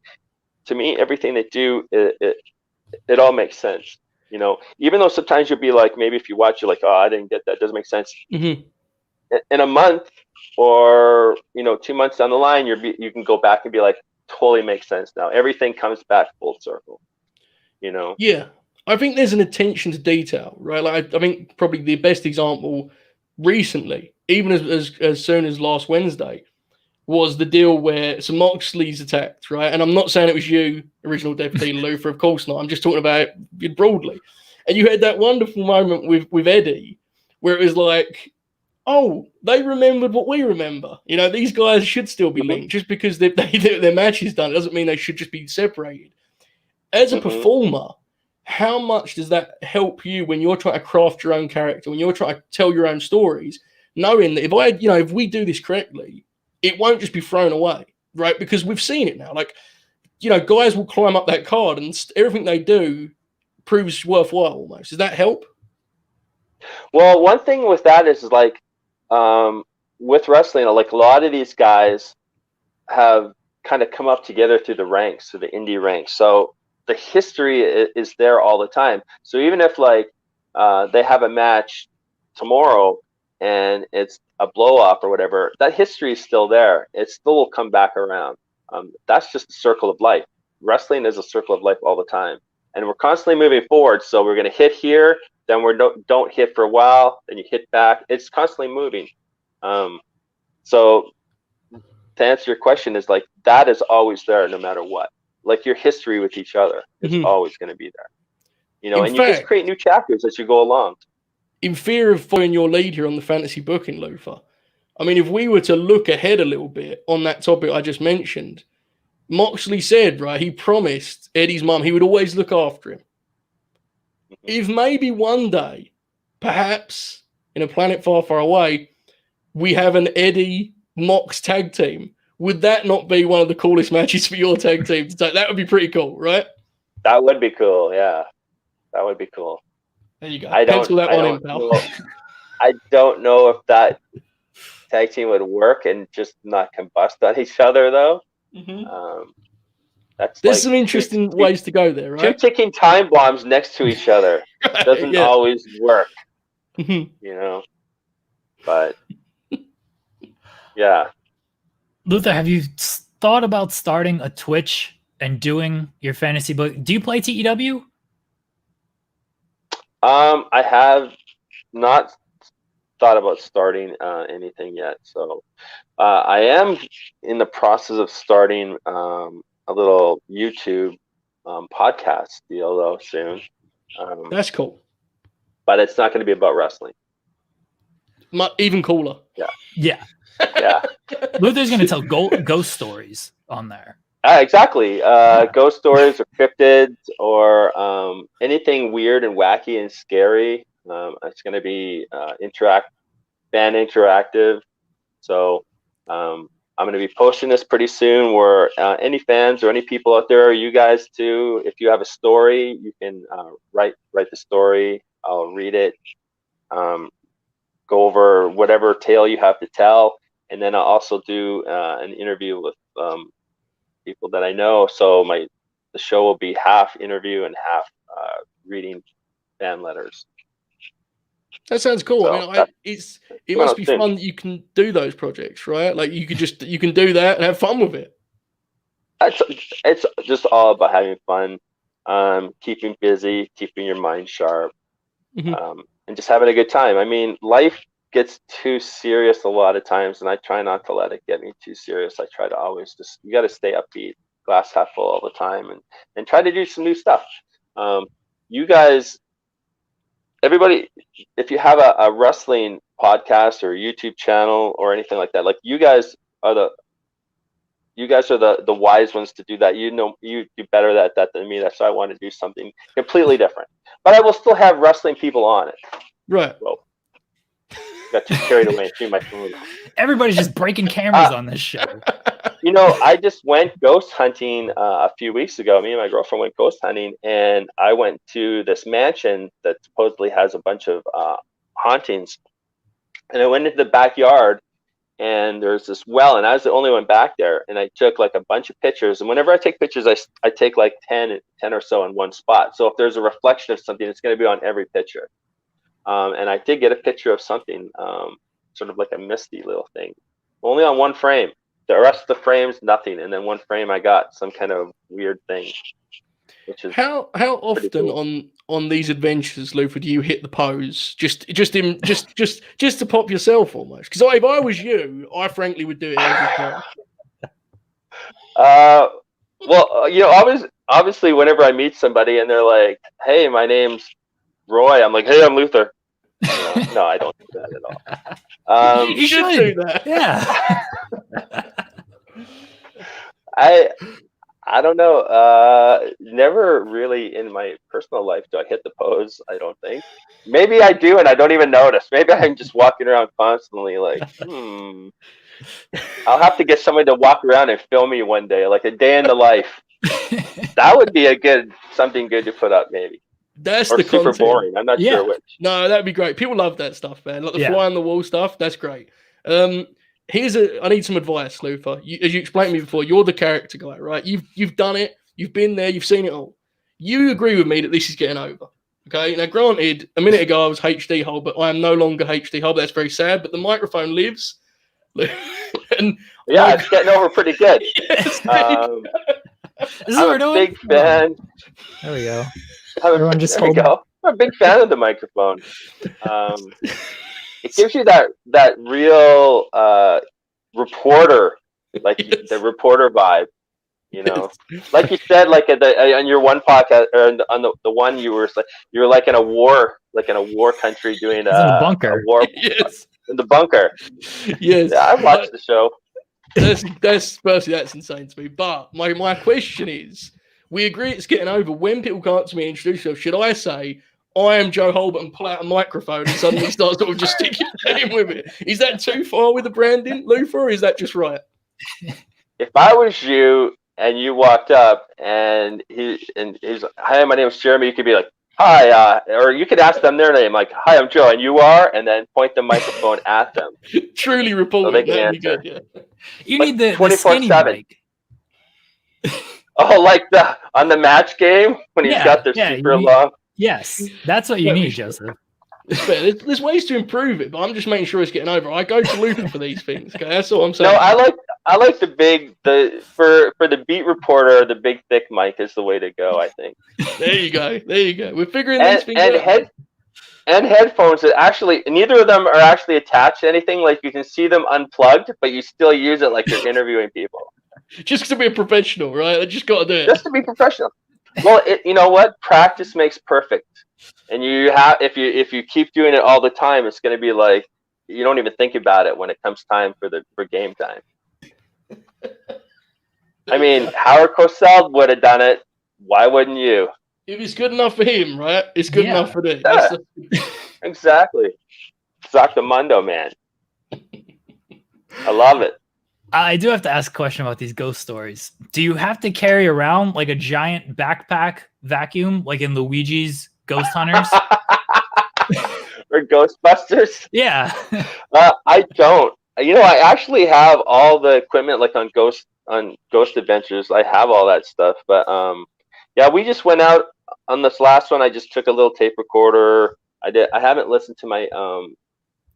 to me, everything they do, it all makes sense. You know, even though sometimes you'll be like, maybe if you watch, you're like, oh, I didn't get that. It doesn't make sense. Mm-hmm. In a month or 2 months down the line, you can go back and be like, totally makes sense now. Everything comes back full circle. You know. Yeah, I think there's an attention to detail, right? Like I think probably the best example recently, even as soon as last Wednesday, was the deal where some Moxley's attacked, right? And I'm not saying it was you, original Death Dealer Luther, of course not. I'm just talking about it broadly. And you had that wonderful moment with Eddie where it was like, oh, they remembered what we remember. You know, these guys should still be linked. Just because their match is done doesn't mean they should just be separated. As a performer, how much does that help you when you're trying to craft your own character, when you're trying to tell your own stories, knowing that if we do this correctly, it won't just be thrown away, right? Because we've seen it now. Like, guys will climb up that card and everything they do proves worthwhile almost. Does that help? Well, one thing with that is like, with wrestling, like a lot of these guys have kind of come up together through the ranks, through the indie ranks. So the history is there all the time. So even if like they have a match tomorrow and it's a blow off or whatever, that history is still there. It still will come back around. That's just the circle of life. Wrestling is a circle of life all the time, and we're constantly moving forward. So we're going to hit here, then we don't hit for a while, then you hit back. It's constantly moving. So to answer your question, is like that is always there no matter what. Like your history with each other is always going to be there. And you just create new chapters as you go along. In fear of following your lead here on the fantasy booking, Luther, I mean, if we were to look ahead a little bit on that topic I just mentioned, Moxley said, right, he promised Eddie's mum he would always look after him. If maybe one day, perhaps in a planet far, far away, we have an Eddie Mox tag team, would that not be one of the coolest matches for your tag team to take? That would be pretty cool, right? That would be cool, yeah. That would be cool. There you go. Pencil that one in, pal. I don't know if that tag team would work and just not combust on each other, though. There's like some interesting ways to go there, right? Two ticking time bombs next to each other doesn't always work, But yeah. Luther, have you thought about starting a Twitch and doing your fantasy book? Do you play TEW? I have not thought about starting anything yet. So I am in the process of starting a little YouTube podcast deal though soon. That's cool. But it's not going to be about wrestling. Even cooler. Yeah. Luther's going to tell ghost stories on there. Exactly. Ghost stories or cryptids or anything weird and wacky and scary. It's going to be fan interactive. So I'm going to be posting this pretty soon where any fans or any people out there, or you guys too, if you have a story, you can write the story. I'll read it, go over whatever tale you have to tell. And then I'll also do an interview with people that I know. So the show will be half interview and half reading fan letters. That sounds cool. So I mean, it must be fun that you can do those projects, right? Like you can do that and have fun with it. It's just all about having fun, keeping busy, keeping your mind sharp, and just having a good time. I mean, life gets too serious a lot of times, and I try not to let it get me too serious. I try to always you got to stay upbeat, glass half full all the time, and try to do some new stuff. You guys, everybody, if you have a wrestling podcast or YouTube channel or anything like that, like you guys are the wise ones to do that. You do better at that than me. That's why I want to do something completely different. But I will still have wrestling people on it. Right. Well, got too carried away and threw my phone. Everybody's just breaking cameras on this show. I just went ghost hunting a few weeks ago. Me and my girlfriend went ghost hunting, and I went to this mansion that supposedly has a bunch of hauntings. And I went into the backyard, and there's this well, and I was the only one back there. And I took like a bunch of pictures. And whenever I take pictures, I take like 10 or so in one spot. So if there's a reflection of something, it's going to be on every picture. And I did get a picture of something, sort of like a misty little thing, only on one frame. The rest of the frames, nothing. And then one frame, I got some kind of weird thing. Which is how often cool. on these adventures, Luther, do you hit the pose just to pop yourself almost? Because if I was you, I frankly would do it every time. Well, obviously, whenever I meet somebody and they're like, "Hey, my name's Roy," I'm like, "Hey, I'm Luther." No, I don't do that at all. You should do that. Yeah. I don't know. Never really in my personal life do I hit the pose. I don't think. Maybe I do, and I don't even notice. Maybe I'm just walking around constantly, like, I'll have to get somebody to walk around and film me one day, like a day in the life. That would be something good to put up, maybe. That's or the super content. boring. I'm not sure which. No, that'd be great. People love that stuff, man. Like the fly on the wall stuff. That's great. I need some advice, Luther. As you explained to me before, you're the character guy, right? You've done it. You've been there. You've seen it all. You agree with me that this is getting over. Okay. Now, granted, a minute ago I was HD Hulbert. I am no longer HD Hulbert. That's very sad. But the microphone lives. And it's getting over pretty good. This is I'm what we're doing. Big fan. There we go. Everyone just there we go. I'm a big fan of the microphone. It gives you that real reporter, like the reporter vibe, Like you said, like on your one podcast, or on the one you were like in a war country doing a bunker. A war in the bunker. Yes, yeah, I watched the show. That's insane to me. But my question is, we agree it's getting over. When people come up to me and introduce themselves, should I say, "I am Joe Hulbert," and pull out a microphone and suddenly start sort of just sticking in with it? Is that too far with the branding, Luther, or is that just right? If I was you and you walked up and he's like, "Hi, my name is Jeremy," you could be like, "Hi," or you could ask them their name, like, "Hi, I'm Joe, and you are," and then point the microphone at them. Truly reporting. So they can answer. Good, yeah. You need the skinny mic. Oh, like on the match game when he's got their super long. Yes, that's what you need, Joseph. There's ways to improve it, but I'm just making sure it's getting over. I go to Luther for these things. Okay, that's all I'm saying. No, I like for the beat reporter, the big thick mic is the way to go. I think. There you go. We're figuring these things out. And headphones that actually neither of them are actually attached to anything. Like you can see them unplugged, but you still use it like you're interviewing people. Just to be a professional, right? I just got to do it. Just to be professional. Well, you know what? Practice makes perfect. And you have if you keep doing it all the time, it's going to be like you don't even think about it when it comes time for game time. I mean, Howard Cosell would have done it. Why wouldn't you? If it's good enough for him, right? It's good enough for them. Yeah. Exactly. Exactamundo, man. I love it. I do have to ask a question about these ghost stories. Do you have to carry around like a giant backpack vacuum, like in Luigi's Ghost Hunters? Or Ghostbusters? Yeah. I don't. I actually have all the equipment like on Ghost Adventures. I have all that stuff. But we just went out on this last one. I just took a little tape recorder. I haven't listened to my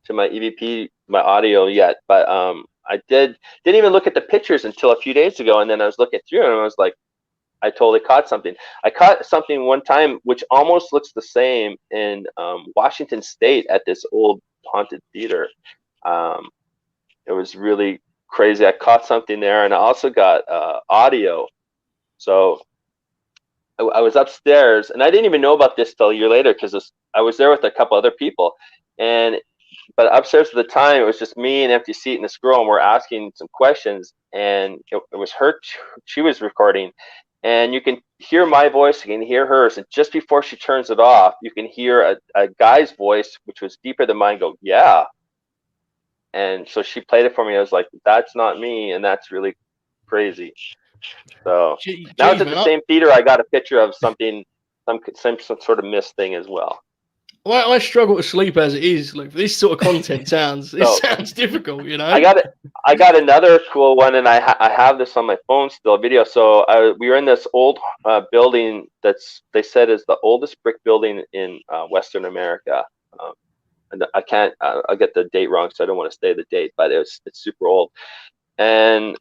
EVP, my audio yet, but I didn't even look at the pictures until a few days ago, and then I was looking through and I was like, I totally caught something. I caught something one time which almost looks the same in Washington State at this old haunted theater. It was really crazy. I caught something there, and I also got audio. So I was upstairs, and I didn't even know about this till a year later because I was there with a couple other people, but upstairs at the time, it was just me, an empty seat, and this girl, and we're asking some questions, and it was her. She was recording, and you can hear my voice, you can hear hers, and just before she turns it off, you can hear a guy's voice, which was deeper than mine, go, "Yeah." And so she played it for me. I was like, "That's not me," and that's really crazy. So Jeez, now it's at man, the same theater. I got a picture of something, some sort of mist thing as well. I struggle to sleep as it is. Like this sort of content sounds difficult, you know. I got another cool one, and I have this on my phone still, video. So we were in this old building they said is the oldest brick building in Western America. And I can't I'll get the date wrong, so I don't want to say the date, but it's super old. And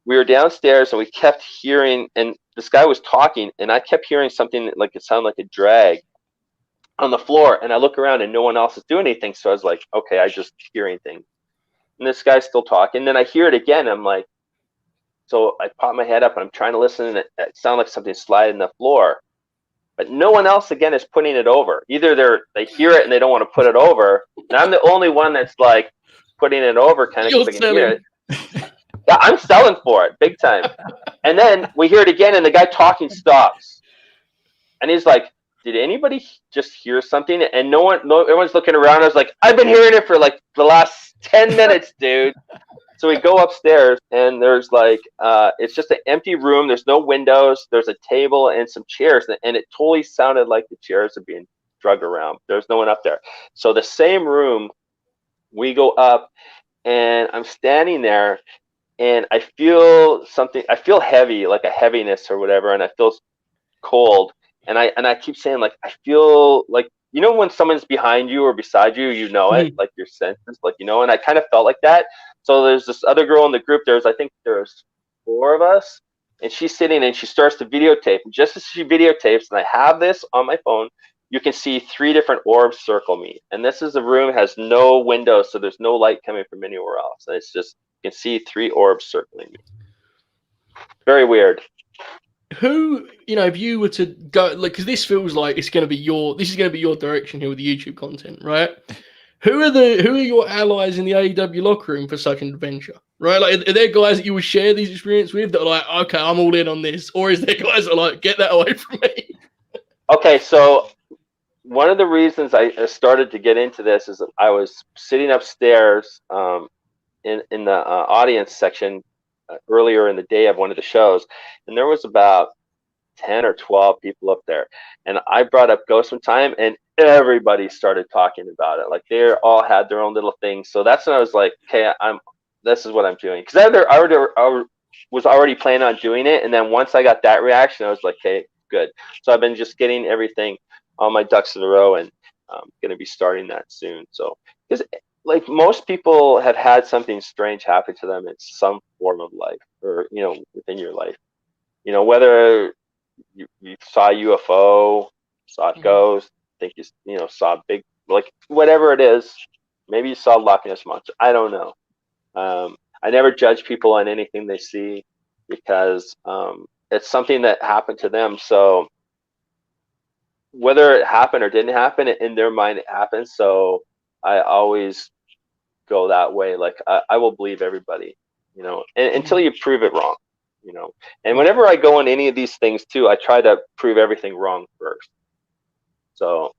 we were downstairs, and we kept hearing, and this guy was talking, and I kept hearing something like it sounded like a drag on the floor, and I look around and no one else is doing anything. So I was like, okay, I just hearing things. And this guy's still talking. Then I hear it again. I'm like, so I pop my head up and I'm trying to listen, and it sounds like something sliding the floor. But no one else again is putting it over. Either they hear it and they don't want to put it over. And I'm the only one that's like putting it over, kind of because I can hear it. Yeah, I'm selling for it big time. And then we hear it again, and the guy talking stops. And he's like, did anybody just hear something? And everyone's looking around. I was like, I've been hearing it for like the last 10 minutes, dude. So we go upstairs, and there's like, it's just an empty room. There's no windows. There's a table and some chairs. And it totally sounded like the chairs are being drug around. There's no one up there. So the same room, we go up, and I'm standing there, and I feel something. I feel heavy, like a heaviness or whatever, and I feel cold. And I keep saying, like, I feel like, you know, when someone's behind you or beside you, you know it, like your senses, like, you know, and I kind of felt like that. So there's this other girl in the group. I think there's 4 of us, and she's sitting and she starts to videotape. And just as she videotapes, and I have this on my phone, you can see 3 different orbs circle me. And this is a room, has no windows, so there's no light coming from anywhere else. And it's just, you can see 3 orbs circling me. Very weird. Who, you know, if you were to go, like, because this feels like this is going to be your direction here with the YouTube content, right? Who are your allies in the AEW locker room for such an adventure, right? Like, are there guys that you would share these experience with that are like, okay, I'm all in on this, or is there guys that are like, get that away from me? Okay, so one of the reasons I started to get into this is that I was sitting upstairs in the audience section earlier in the day of one of the shows, and there was about 10 or 12 people up there, and I brought up Ghost of Time, and everybody started talking about it. Like, they all had their own little things. So that's when I was like, okay, this is what I'm doing, because I was already planning on doing it, and then once I got that reaction, I was like, okay, good. So I've been just getting everything, all my ducks in a row, and I'm gonna be starting that soon. So, because like most people have had something strange happen to them in some form of life, or, you know, within your life, you know, whether you saw a UFO, saw a ghost, think you know, saw big, like, whatever it is, maybe you saw Loch Ness Monster, I don't know. I never judge people on anything they see, because it's something that happened to them. So whether it happened or didn't happen, in their mind it happened. So I always go that way. Like, I will believe everybody, you know, until you prove it wrong, you know. And whenever I go on any of these things too, I try to prove everything wrong first. So,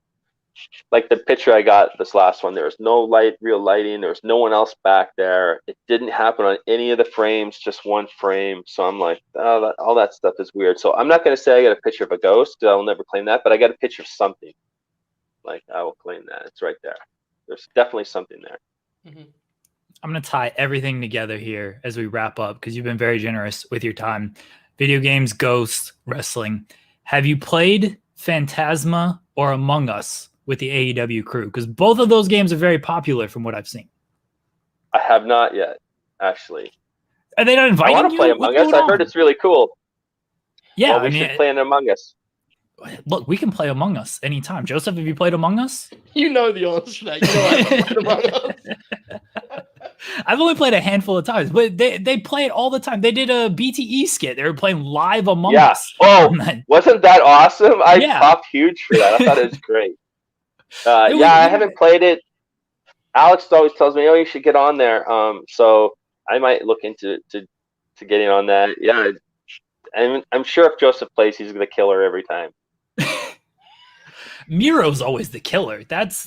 like the picture I got, this last one, there was no real lighting. There was no one else back there. It didn't happen on any of the frames, just one frame. So I'm like, oh, all that stuff is weird. So I'm not going to say I got a picture of a ghost, because I will never claim that, but I got a picture of something. Like, I will claim that. It's right there. There's definitely something there. I'm going to tie everything together here as we wrap up, because you've been very generous with your time. Video games, ghosts, wrestling. Have you played Phantasma or Among Us with the AEW crew? Because both of those games are very popular from what I've seen. I have not yet, actually. Are they not inviting you? I want to play Among Us. I heard it's really cool. Yeah, well, we should play an Among Us. Look, we can play Among Us anytime. Joseph, have you played Among Us? You know the answer to that. You know I haven't played Among Us. I've only played a handful of times, but they play it all the time. They did a BTE skit. They were playing live Among Us. Oh, wasn't that awesome? I popped huge for that. I thought it was great. I haven't played it. Alex always tells me, oh, you should get on there. So I might look into getting on that. Yeah, and I'm sure if Joseph plays, he's going to kill her every time. Miro's always the killer. That's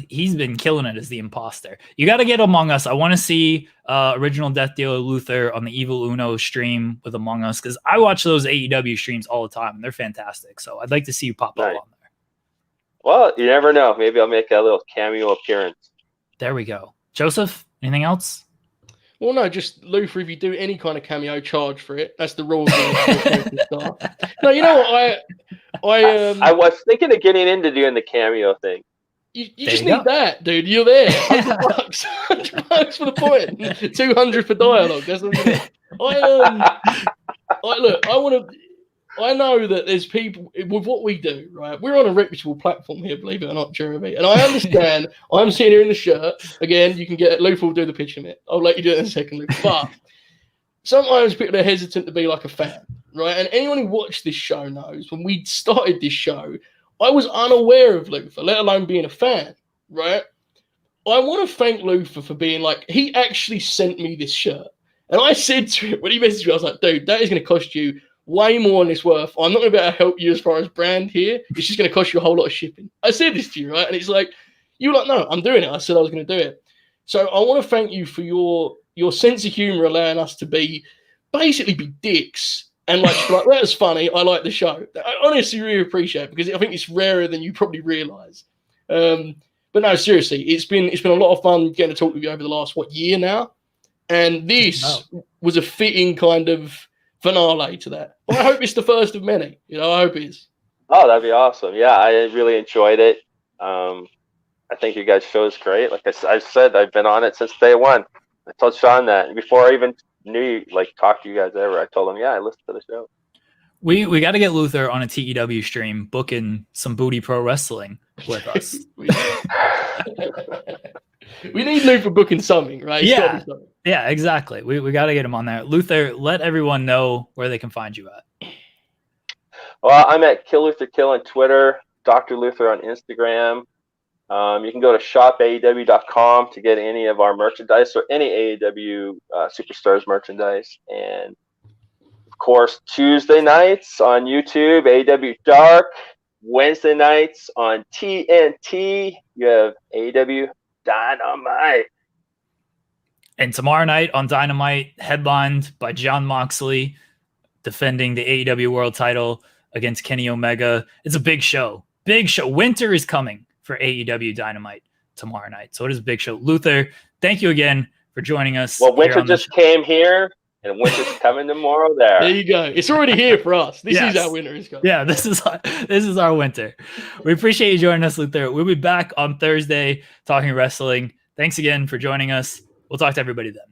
he's been killing it as the imposter. You got to get Among Us. I want to see original Death Dealer Luther on the Evil Uno stream with Among Us, because I watch those AEW streams all the time and they're fantastic. So I'd like to see you pop up on there. Well, you never know. Maybe I'll make a little cameo appearance. There we go. Joseph, anything else? Well, no, just Luther, if you do any kind of cameo, charge for it. That's the rule. No, you know what? I was thinking of getting into doing the cameo thing. You just need that, dude. You're there. $100, $100 for the point. 200 for dialogue. That's what I know that there's people with what we do, right? We're on a reputable platform here, believe it or not, Jeremy. And I understand. I'm sitting here in the shirt. Again, you can get Luther will do the pitch in it. I'll let you do it in a second, Luther. But sometimes people are hesitant to be like a fan, right? And anyone who watched this show knows when we started this show, I was unaware of Luther, let alone being a fan, right? I want to thank Luther for being like, he actually sent me this shirt. And I said to him, when he messaged me, I was like, dude, that is going to cost you way more than it's worth. I'm not going to be able to help you as far as brand here. It's just going to cost you a whole lot of shipping. I said this to you, right? And it's like, you were like, no, I'm doing it. I said I was going to do it. So I want to thank you for your sense of humor, allowing us to basically be dicks. And like that was funny. I like the show. I honestly really appreciate it, because I think it's rarer than you probably realize. But no, seriously, it's been a lot of fun getting to talk with you over the last year now. And this was a fitting kind of finale to that. But I hope it's the first of many. You know, I hope it is. Oh, that'd be awesome. Yeah, I really enjoyed it. I think you guys' show is great. Like I said, I've been on it since day one. I told Sean that before I even knew you, like, talked to you guys ever. I told him, yeah, I listened to the show. We got to get Luther on a TEW stream booking some booty pro wrestling with us. We need Luther booking something, right? Yeah, exactly. We got to get him on there. Luther, let everyone know where they can find you at. Well, I'm at Kill Luther Kill on Twitter, Dr. Luther on Instagram. You can go to shopaew.com to get any of our merchandise or any AEW Superstars merchandise. And, of course, Tuesday nights on YouTube, AEW Dark. Wednesday nights on TNT, you have AEW Dynamite. And tomorrow night on Dynamite, headlined by Jon Moxley, defending the AEW World title against Kenny Omega. It's a big show. Big show. Winter is coming for AEW Dynamite tomorrow night. So it is a big show. Luther, thank you again for joining us. Well, winter just came here, and winter's coming tomorrow there. There you go. It's already here for us. This is our winter. Yeah, this is our winter. We appreciate you joining us, Luther. We'll be back on Thursday talking wrestling. Thanks again for joining us. We'll talk to everybody then.